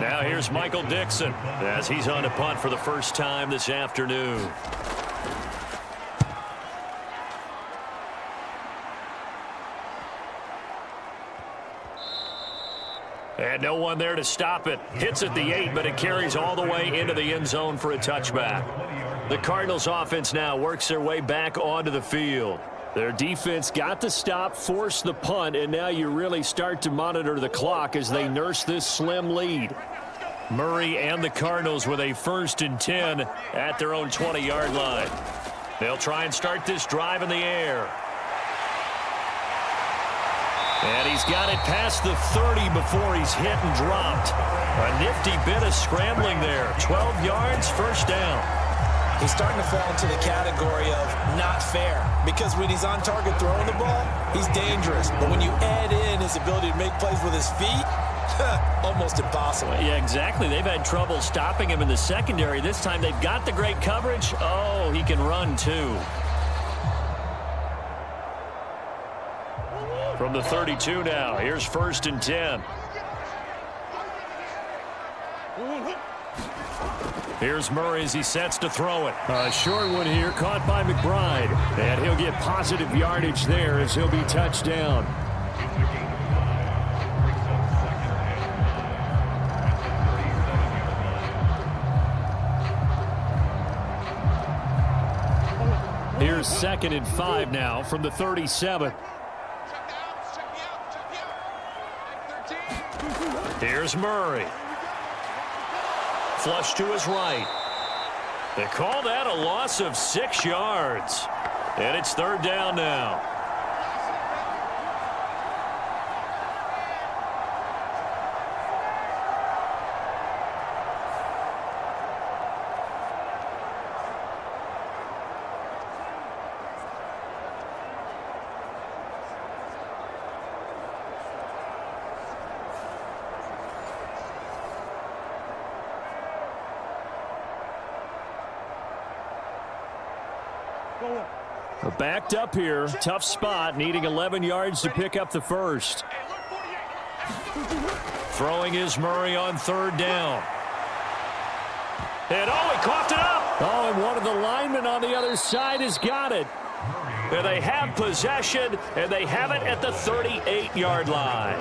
B: Now here's Michael Dixon as he's on to punt for the first time this afternoon. And no one there to stop it. Hits at the 8, but it carries all the way into the end zone for a touchback. The Cardinals offense now works their way back onto the field. Their defense got the stop, forced the punt, and now you really start to monitor the clock as they nurse this slim lead. Murray and the Cardinals with a 1st and 10 at their own 20-yard line. They'll try and start this drive in the air. And he's got it past the 30 before he's hit and dropped. A nifty bit of scrambling there. 12 yards, first down.
D: He's starting to fall into the category of not fair, because when he's on target throwing the ball, he's dangerous. But when you add in his ability to make plays with his feet, almost impossible.
B: Yeah, exactly. They've had trouble stopping him in the secondary. This time they've got the great coverage. Oh, he can run too. From the 32 now, here's 1st and 10. Here's Murray as he sets to throw it. A short one here, caught by McBride. And he'll get positive yardage there as he'll be touched down. Here's 2nd and 5 now from the 37. Here's Murray. Flush to his right. They call that a loss of 6 yards. And it's 3rd down now. Backed up here, tough spot, needing 11 yards to pick up the first. Throwing is Murray on 3rd down. And oh, he coughed it up. Oh, and one of the linemen on the other side has got it. And they have possession, and they have it at the 38-yard line.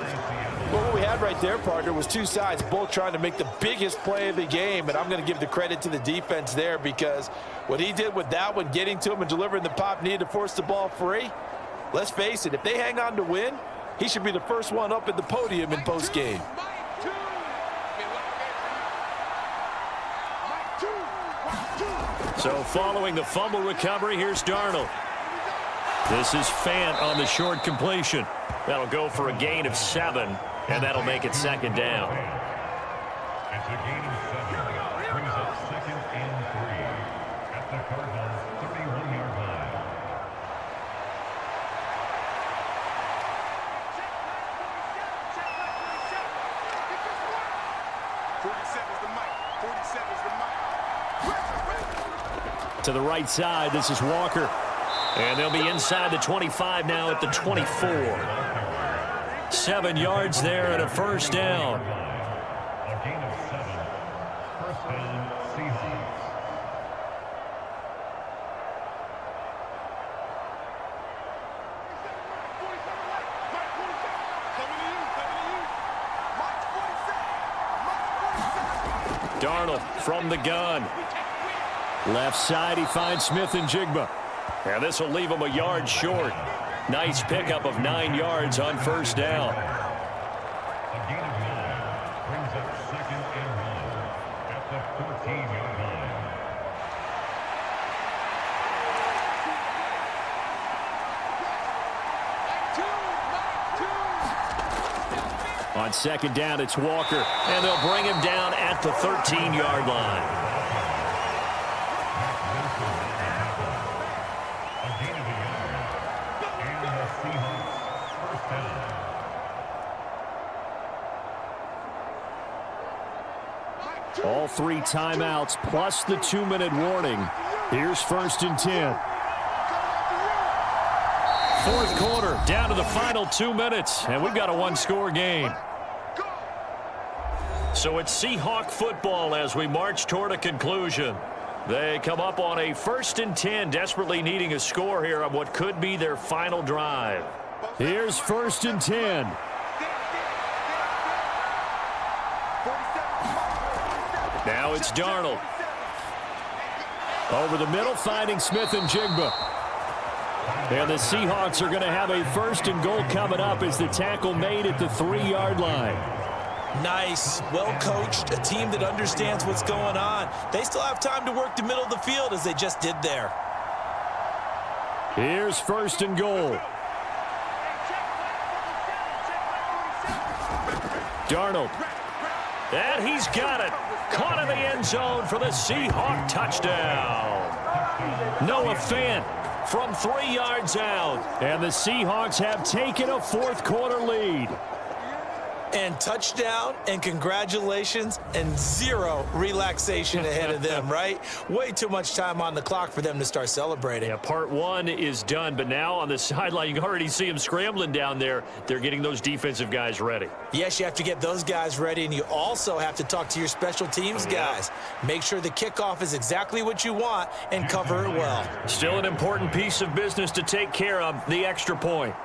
C: Well, what we had right there, partner, was two sides both trying to make the biggest play of the game, and I'm going to give the credit to the defense there because what he did with that one, getting to him and delivering the pop needed to force the ball free, let's face it, if they hang on to win, he should be the first one up at the podium in postgame.
B: So following the fumble recovery, here's Darnold. This is Fant on the short completion. That'll go for a gain of 7, and that'll make it second down.
E: It's a gain of 7. Brings up 2nd and 3 at the Cardinals' 31-yard line.
B: To the right side, this is Walker. And they'll be inside the 25 now at the 24. 7 yards there and a first down.
E: A gain of 7. First down, Seahawks.
B: Darnold from the gun. Left side, he finds Smith and Jigba. And this will leave him a yard short. Nice pickup of 9 yards on first down.
E: A gain of 9 brings up 2nd and 1 at the 14-yard line.
B: On second down, it's Walker. And they'll bring him down at the 13-yard line. All 3 timeouts plus the 2-minute warning. Here's 1st and 10. Fourth quarter, down to the final 2 minutes, and we've got a 1-score game. So it's Seahawk football as we march toward a conclusion. They come up on a 1st and 10, desperately needing a score here on what could be their final drive. Here's 1st and 10. Now it's Darnold. Over the middle, finding Smith and Jigba. And the Seahawks are going to have a 1st and goal coming up as the tackle made at the 3-yard line.
D: Nice, well-coached, a team that understands what's going on. They still have time to work the middle of the field as they just did there.
B: Here's 1st and goal. Darnold. And he's got it. Caught in the end zone for the Seahawk touchdown. Noah Fant from 3 yards out. And the Seahawks have taken a fourth quarter lead.
D: And touchdown, and congratulations, and 0 relaxation ahead of them, right? Way too much time on the clock for them to start celebrating.
B: Yeah, part 1 is done, but now on the sideline, you can already see them scrambling down there. They're getting those defensive guys ready.
D: Yes, you have to get those guys ready, and you also have to talk to your special teams guys. Make sure the kickoff is exactly what you want and cover it well.
B: Still an important piece of business to take care of, the extra point.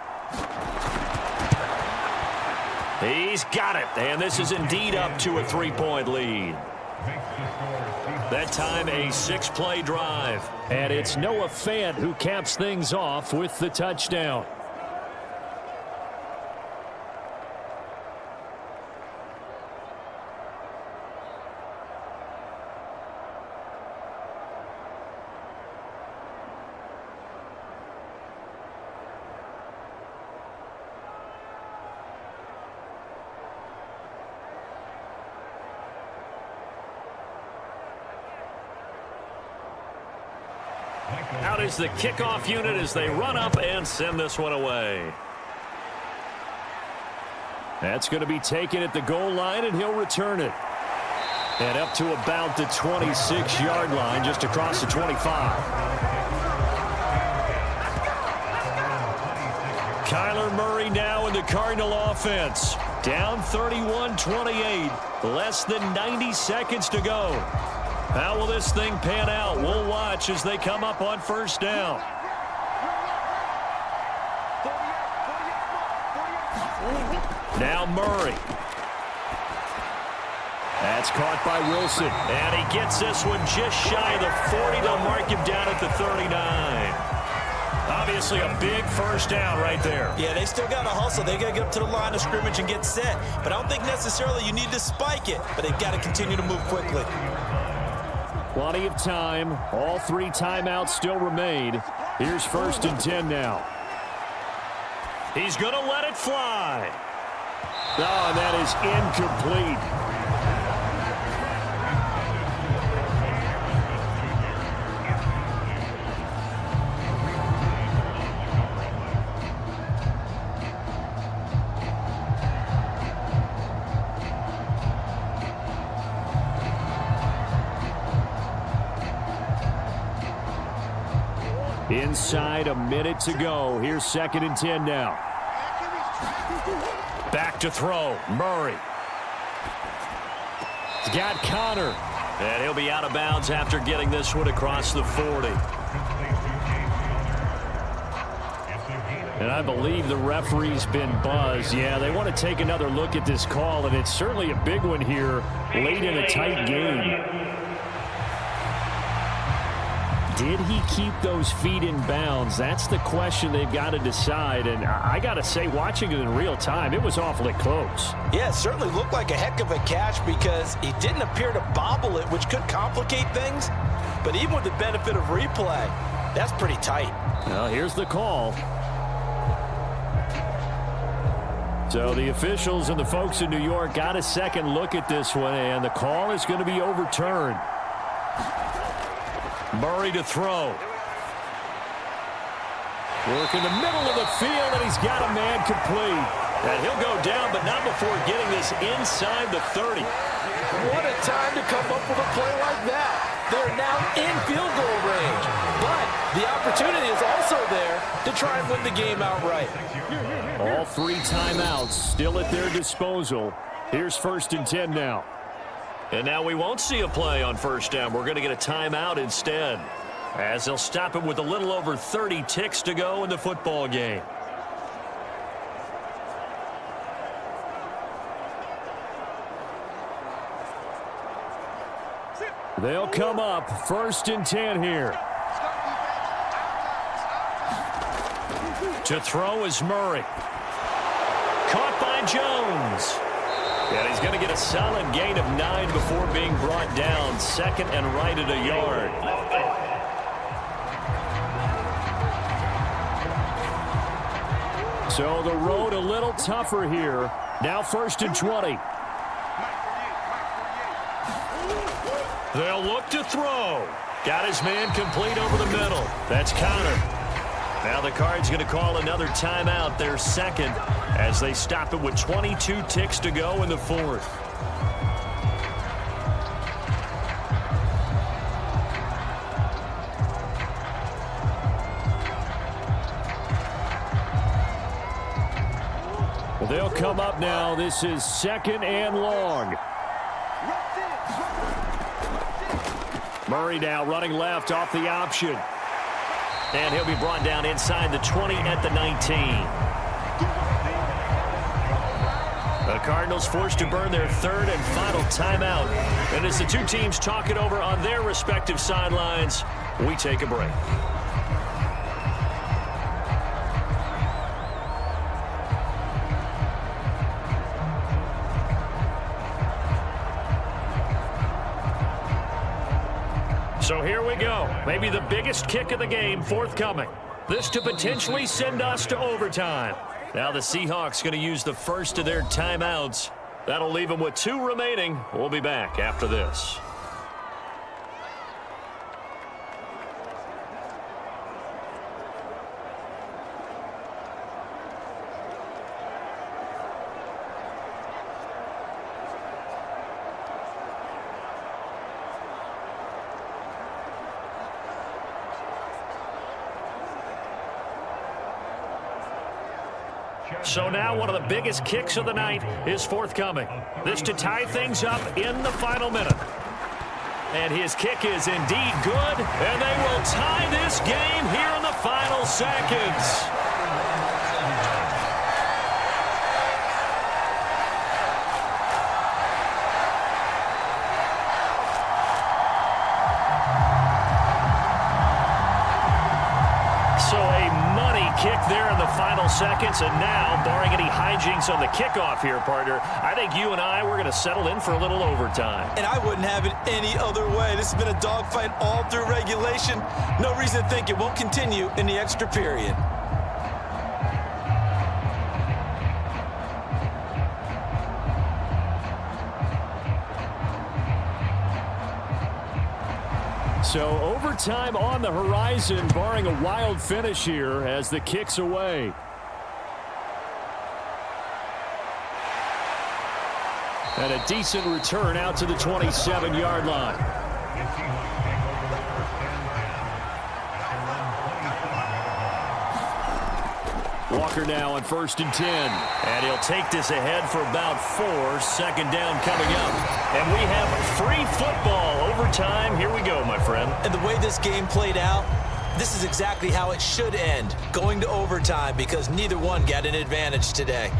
B: He's got it, and this is indeed up to a 3-point lead. That time a 6-play drive, and it's Noah Fant who caps things off with the touchdown. Out is the kickoff unit as they run up and send this one away. That's going to be taken at the goal line, and he'll return it. And up to about the 26-yard line, just across the 25. Kyler Murray now in the Cardinal offense. Down 31-28. Less than 90 seconds to go. How will this thing pan out? We'll watch as they come up on first down. Now Murray. That's caught by Wilson. And he gets this one just shy of the 40. They'll mark him down at the 39. Obviously a big first down right there.
D: Yeah, they still got to hustle. They got to get up to the line of scrimmage and get set. But I don't think necessarily you need to spike it. But they've got to continue to move quickly.
B: Plenty of time. All 3 timeouts still remain. Here's 1st and 10 now. He's going to let it fly. Oh, and that is incomplete. Inside a minute to go. Here's 2nd and 10 now. Back to throw. Murray. He's got Connor. And he'll be out of bounds after getting this one across the 40. And I believe the referee's been buzzed. Yeah, they want to take another look at this call, and it's certainly a big one here late in a tight game. Did he keep those feet in bounds? That's the question they've got to decide. And I got to say, watching it in real time, it was awfully close.
C: Yeah, it certainly looked like a heck of a catch because he didn't appear to bobble it, which could complicate things. But even with the benefit of replay, that's pretty tight.
B: Well, here's the call. So the officials and the folks in New York got a second look at this one, and the call is going to be overturned. Murray to throw. Work in the middle of the field, and he's got a man complete. And he'll go down, but not before getting this inside the 30.
C: What a time to come up with a play like that. They're now in field goal range. But the opportunity is also there to try and win the game outright.
B: All 3 timeouts still at their disposal. Here's 1st and 10 now. And now we won't see a play on 1st down. We're going to get a timeout instead, as they'll stop it with a little over 30 ticks to go in the football game. They'll come up 1st and 10 here. To throw is Murray. Caught by Jones. And he's going to get a solid gain of 9 before being brought down. 2nd and right at a yard. So the road a little tougher here. Now 1st and 20. They'll look to throw. Got his man complete over the middle. That's Connor. Now the Cards going to call another timeout, their 2nd, as they stop it with 22 ticks to go in the 4th. They'll come up now. This is 2nd and long. Murray now running left off the option. And he'll be brought down inside the 20 at the 19. The Cardinals forced to burn their 3rd and final timeout. And as the 2 teams talk it over on their respective sidelines, we take a break. So here we go. Maybe the biggest kick of the game forthcoming. This to potentially send us to overtime. Now the Seahawks going to use the first of their timeouts. That'll leave them with 2 remaining. We'll be back after this. So now one of the biggest kicks of the night is forthcoming. This to tie things up in the final minute. And his kick is indeed good, and they will tie this game here in the final seconds. kick there in the final seconds, and now, barring any hijinks on the kickoff here, partner, I think you and I, we're going to settle in for a little overtime.
D: And I wouldn't have it any other way. This has been a dogfight all through regulation. No reason to think it won't continue in the extra period.
B: So overtime on the horizon, barring a wild finish here as the kick's away. And a decent return out to the 27-yard line. Walker now on 1st and 10. And he'll take this ahead for about 4. 2nd down coming up. And we have free football. Overtime. Here we go, my friend.
D: And the way this game played out, this is exactly how it should end. Going to overtime because neither one got an advantage today.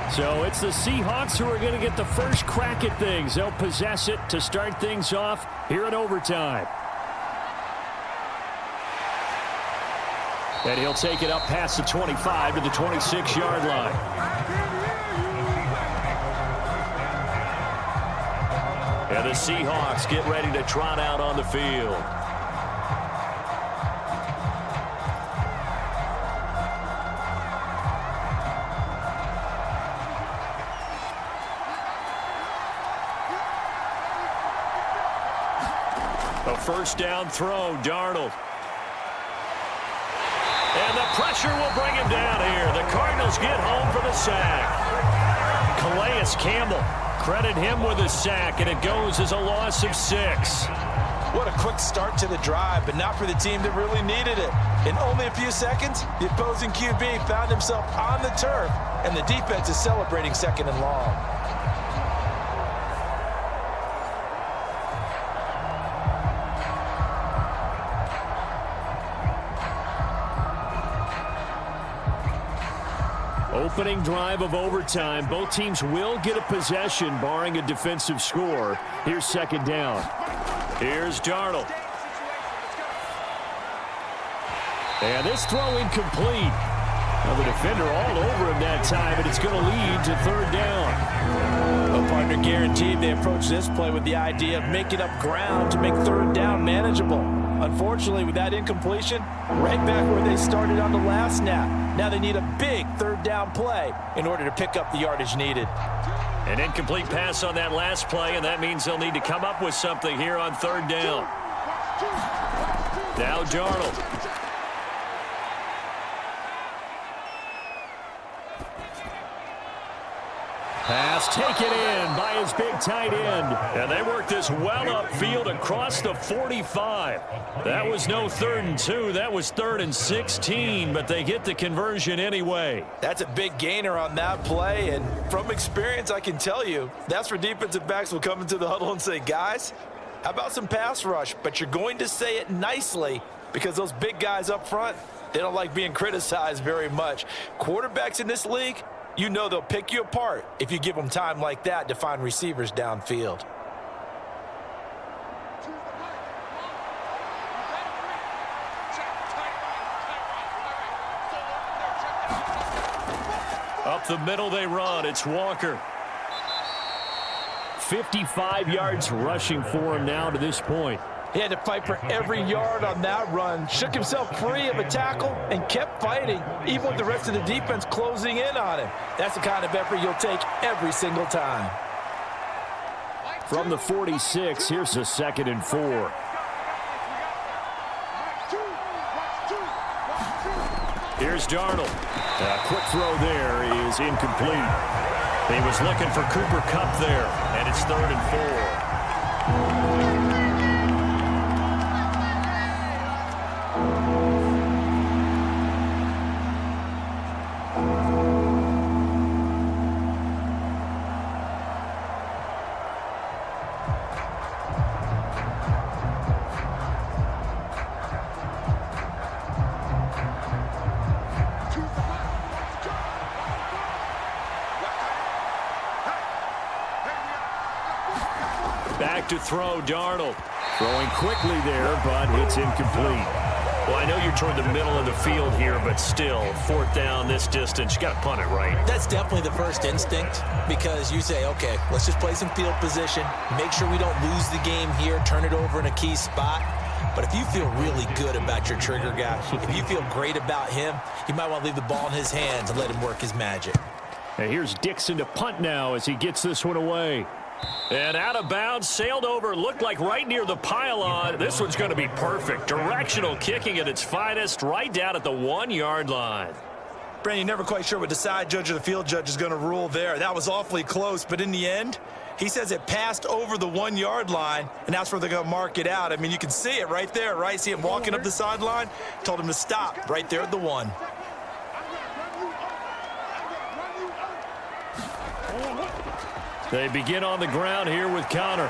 B: So it's the Seahawks who are going to get the first crack at things. They'll possess it to start things off here in overtime. And he'll take it up past the 25 to the 26-yard line. And the Seahawks get ready to trot out on the field. A first down throw, Darnold. And the pressure will bring him down here. The Cardinals get home for the sack. Calais Campbell, credit him with a sack, and it goes as a loss of 6.
C: What a quick start to the drive, but not for the team that really needed it. In only a few seconds, the opposing QB found himself on the turf, and the defense is celebrating 2nd and long.
B: Opening drive of overtime. Both teams will get a possession, barring a defensive score. Here's 2nd down. Here's Darnold. And this throw incomplete. Now the defender all over him that time, and it's going to lead to 3rd down.
C: A partner guaranteed they approach this play with the idea of making up ground to make 3rd down manageable. Unfortunately, with that incompletion, right back where they started on the last snap. Now they need a big 3rd down play in order to pick up the yardage needed.
B: An incomplete pass on that last play, and that means they'll need to come up with something here on 3rd down. Now Darnold. Pass taken in by his big tight end. And they work this well upfield across the 45. That was no 3rd and 2. That was 3rd and 16, but they get the conversion anyway.
C: That's a big gainer on that play, and from experience, I can tell you, that's where defensive backs will come into the huddle and say, guys, how about some pass rush? But you're going to say it nicely because those big guys up front, they don't like being criticized very much. Quarterbacks in this league, you know they'll pick you apart if you give them time like that to find receivers downfield.
B: Up the middle they run. It's Walker. 55 yards rushing for him now to this point.
C: He had to fight for every yard on that run, shook himself free of a tackle, and kept fighting, even with the rest of the defense closing in on him. That's the kind of effort you'll take every single time.
B: From the 46, here's the 2nd and 4. Here's Darnold. A quick throw there is incomplete. He was looking for Cooper Kupp there, and it's 3rd and 4. throw, Darnold. Throwing quickly there, but it's incomplete. Well, I know you're toward the middle of the field here, but still, 4th down this distance, you got to punt it, right?
D: That's definitely the first instinct, because you say, okay, let's just play some field position, make sure we don't lose the game here, turn it over in a key spot. But if you feel really good about your trigger guy, if you feel great about him, you might want to leave the ball in his hands and let him work his magic.
B: And here's Dixon to punt now as he gets this one away. And out of bounds, sailed over, looked like right near the pylon. This one's going to be perfect. Directional kicking at its finest, right down at the 1-yard line.
C: Brandon, you're never quite sure what the side judge or the field judge is going to rule there. That was awfully close, but in the end, he says it passed over the 1-yard line, and that's where they're going to mark it out. I mean, you can see it right there, right? See him walking up the sideline? Told him to stop right there at the 1.
B: They begin on the ground here with Connor.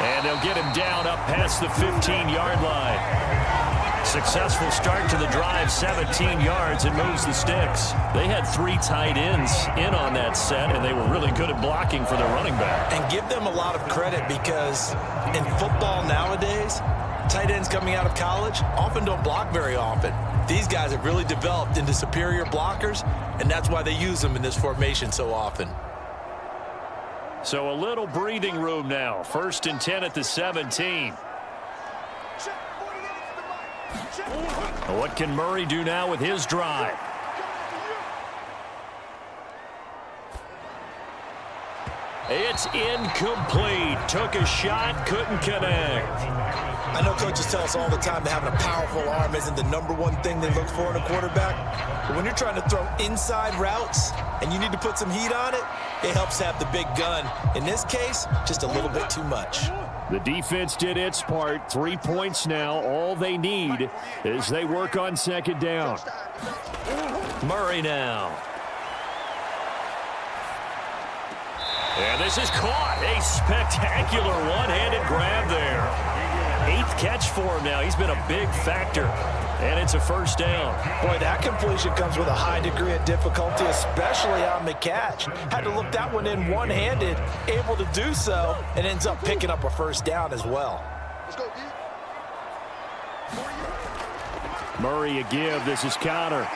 B: And they'll get him down up past the 15-yard line. Successful start to the drive, 17 yards, and moves the sticks. They had 3 tight ends in on that set, and they were really good at blocking for their running back.
D: And give them a lot of credit, because in football nowadays, tight ends coming out of college often don't block very often. These guys have really developed into superior blockers, and that's why they use them in this formation so often.
B: So a little breathing room now. 1st and 10 at the 17. What can Murray do now with his drive? It's incomplete. Took a shot, couldn't connect.
D: I know coaches tell us all the time that having a powerful arm isn't the #1 thing they look for in a quarterback. But when you're trying to throw inside routes and you need to put some heat on it, it helps to have the big gun. In this case, just a little bit too much.
B: The defense did its part. 3 points now. All they need as they work on 2nd down. Murray now. And this is caught. A spectacular one-handed grab there. 8th catch for him now. He's been a big factor. And it's a 1st down.
C: Boy, that completion comes with a high degree of difficulty, especially on the catch. Had to look that one in one-handed, able to do so, and ends up picking up a 1st down as well.
F: Let's go, D.
B: Murray a give. This is Connor.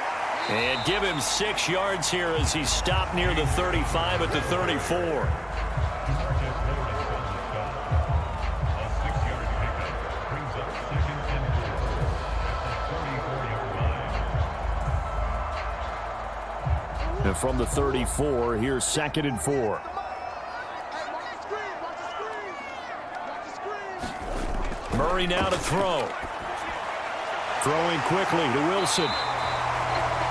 B: And give him 6 yards here as he's stopped near the 35 at the 34. And from the 34, here's 2nd and 4. Murray now to throw. Throwing quickly to Wilson.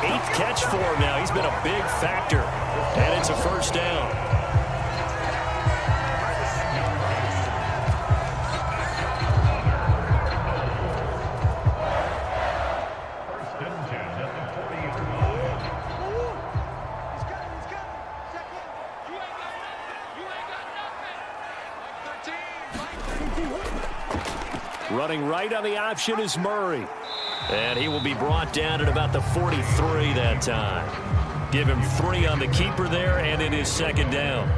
B: 8th catch for him now. He's been a big factor. And it's a 1st down. Running right on the option is Murray. And he will be brought down at about the 43 that time. Give him 3 on the keeper there, and it is 2nd down.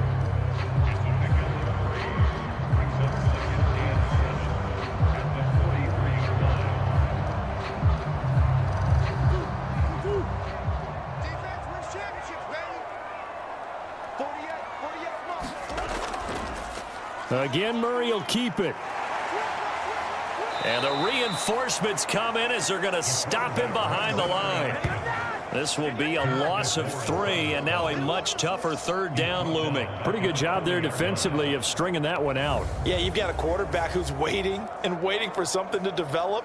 B: Again, Murray will keep it. And the reinforcements come in as they're going to stop him behind the line. This will be a loss of 3, and now a much tougher 3rd down looming. Pretty good job there defensively of stringing that one out.
C: Yeah, you've got a quarterback who's waiting and waiting for something to develop,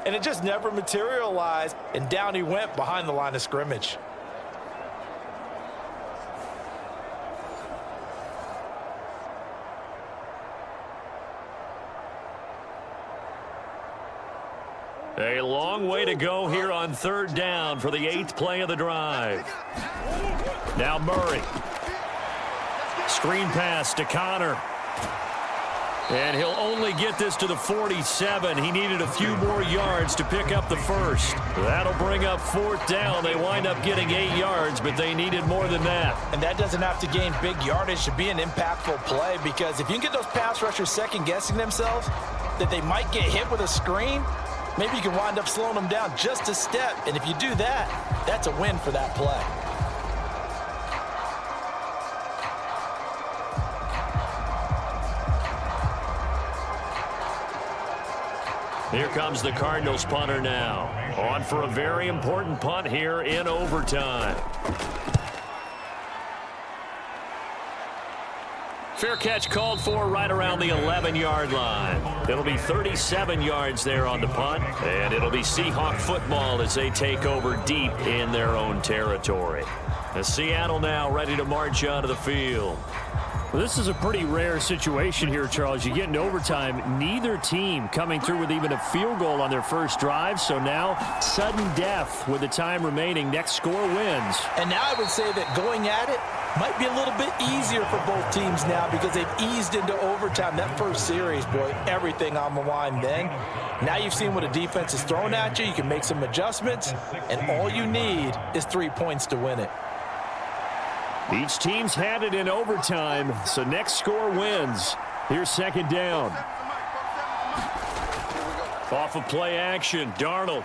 C: and it just never materialized, and down he went behind the line of scrimmage.
B: A long way to go here on 3rd down for the 8th play of the drive. Now Murray. Screen pass to Connor. And he'll only get this to the 47. He needed a few more yards to pick up the first. That'll bring up 4th down. They wind up getting 8 yards, but they needed more than that.
C: And that doesn't have to gain big yardage to be an impactful play, because if you can get those pass rushers second-guessing themselves that they might get hit with a screen, maybe you can wind up slowing them down just a step. And if you do that, that's a win for that play.
B: Here comes the Cardinals punter now. On for a very important punt here in overtime. Fair catch called for right around the 11-yard line. It'll be 37 yards there on the punt, and it'll be Seahawk football as they take over deep in their own territory. And Seattle now ready to march onto the field.
H: Well, this is a pretty rare situation here, Charles. You get into overtime, neither team coming through with even a field goal on their first drive. So now, sudden death with the time remaining. Next score wins.
C: And now I would say that going at it might be a little bit easier for both teams now, because they've eased into overtime. That first series, boy, everything on the line then. Now you've seen what a defense is throwing at you. You can make some adjustments, and all you need is 3 points to win it.
B: Each team's had it in overtime, so next score wins. Here's 2nd down. Off of play action, Darnold.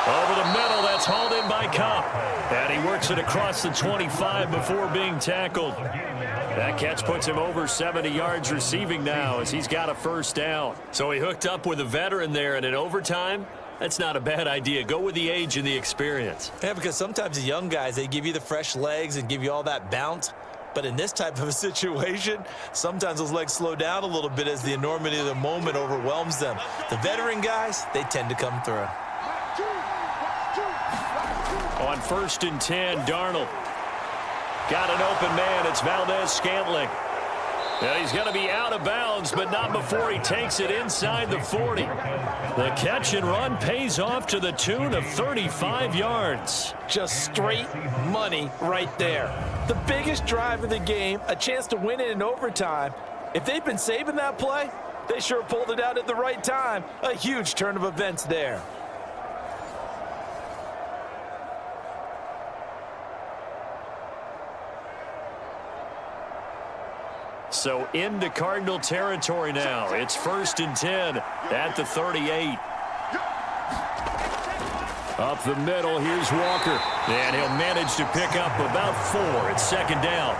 B: Over the middle, that's hauled in by Cup. And he works it across the 25 before being tackled. That catch puts him over 70 yards receiving now as he's got a 1st down. So he hooked up with a veteran there, and in overtime, that's not a bad idea. Go with the age and the experience.
D: Yeah, because sometimes the young guys, they give you the fresh legs and give you all that bounce. But in this type of a situation, sometimes those legs slow down a little bit as the enormity of the moment overwhelms them. The veteran guys, they tend to come through.
B: On 1st and 10, Darnold. Got an open man. It's Valdez-Scantling. And he's going to be out of bounds, but not before he takes it inside the 40. The catch and run pays off to the tune of 35 yards.
C: Just straight money right there. The biggest drive of the game, a chance to win it in overtime. If they've been saving that play, they sure pulled it out at the right time. A huge turn of events there.
B: So into Cardinal territory now. It's 1st and 10 at the 38. Up the middle, here's Walker. And he'll manage to pick up about 4. It's 2nd down.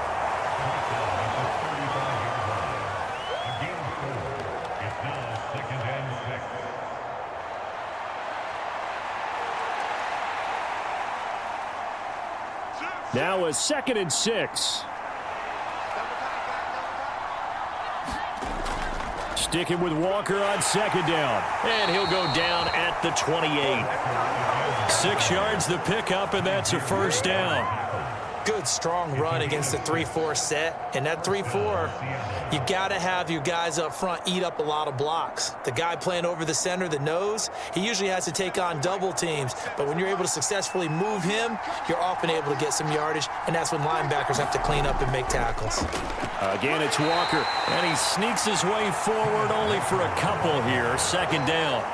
B: Now a 2nd and 6. Sticking with Walker on 2nd down. And he'll go down at the 28. 6 yards the pickup, and that's a 1st down.
D: Good, strong run against the 3-4 set. And that 3-4, you got to have your guys up front eat up a lot of blocks. The guy playing over the center, the nose, he usually has to take on double teams. But when you're able to successfully move him, you're often able to get some yardage, and that's when linebackers have to clean up and make tackles.
B: Again, it's Walker, and he sneaks his way forward only for a couple here. 2nd down.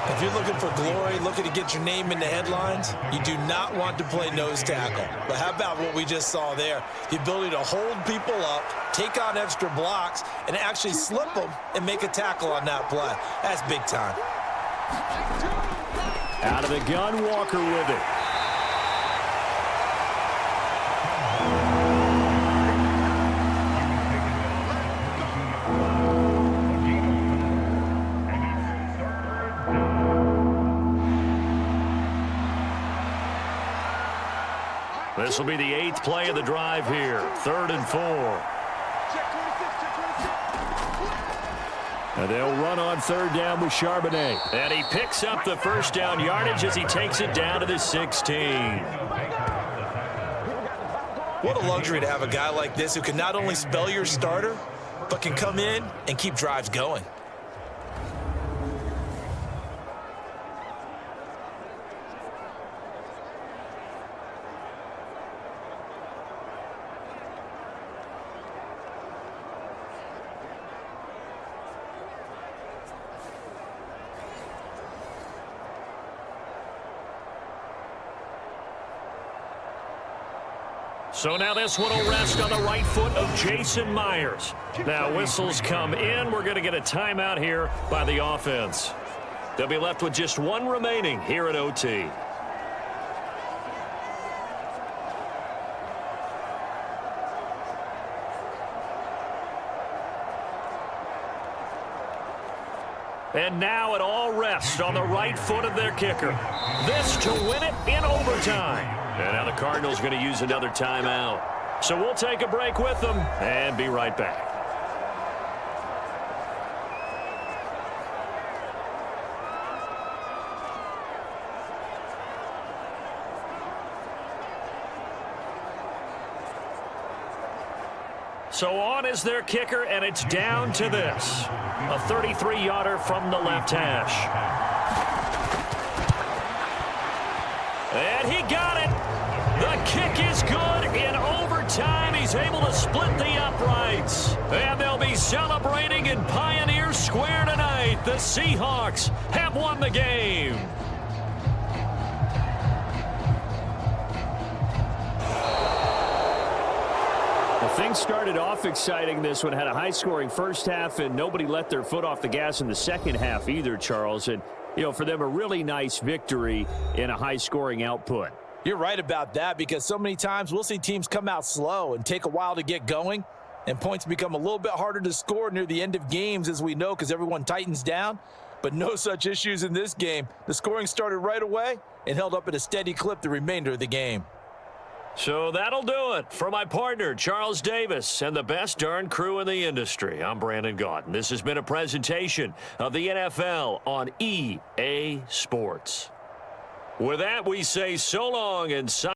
D: If you're looking for glory, looking to get your name in the headlines, you do not want to play nose tackle. But how about what we just saw there? The ability to hold people up, take on extra blocks, and actually slip them and make a tackle on that play. That's big time.
B: Out of the gun, Walker with it. This will be the 8th play of the drive here. 3rd and 4. And they'll run on 3rd down with Charbonnet. And he picks up the 1st down yardage as he takes it down to the 16.
D: What a luxury to have a guy like this who can not only spell your starter, but can come in and keep drives going.
H: So now this one will rest on the right foot of Jason Myers. Now whistles come in. We're going to get a timeout here by the offense. They'll be left with just one remaining here at OT. And now it all rests on the right foot of their kicker. This to win it in overtime. And now the Cardinals going to use another timeout. So we'll take a break with them and be right back. So on is their kicker, and it's down to this. A 33-yarder from the left hash. And he got it. The kick is good in overtime. He's able to split the uprights. And they'll be celebrating in Pioneer Square tonight. The Seahawks have won the game. Things started off exciting. This one had a high-scoring first half, and nobody let their foot off the gas in the second half either, Charles. And, you know, for them, a really nice victory in a high-scoring output.
C: You're right about that, because so many times we'll see teams come out slow and take a while to get going, and points become a little bit harder to score near the end of games, as we know, because everyone tightens down. But no such issues in this game. The scoring started right away and held up at a steady clip the remainder of the game.
H: So that'll do it for my partner, Charles Davis, and the best darn crew in the industry. I'm Brandon Gaudin. This has been a presentation of the NFL on EA Sports. With that, we say so long and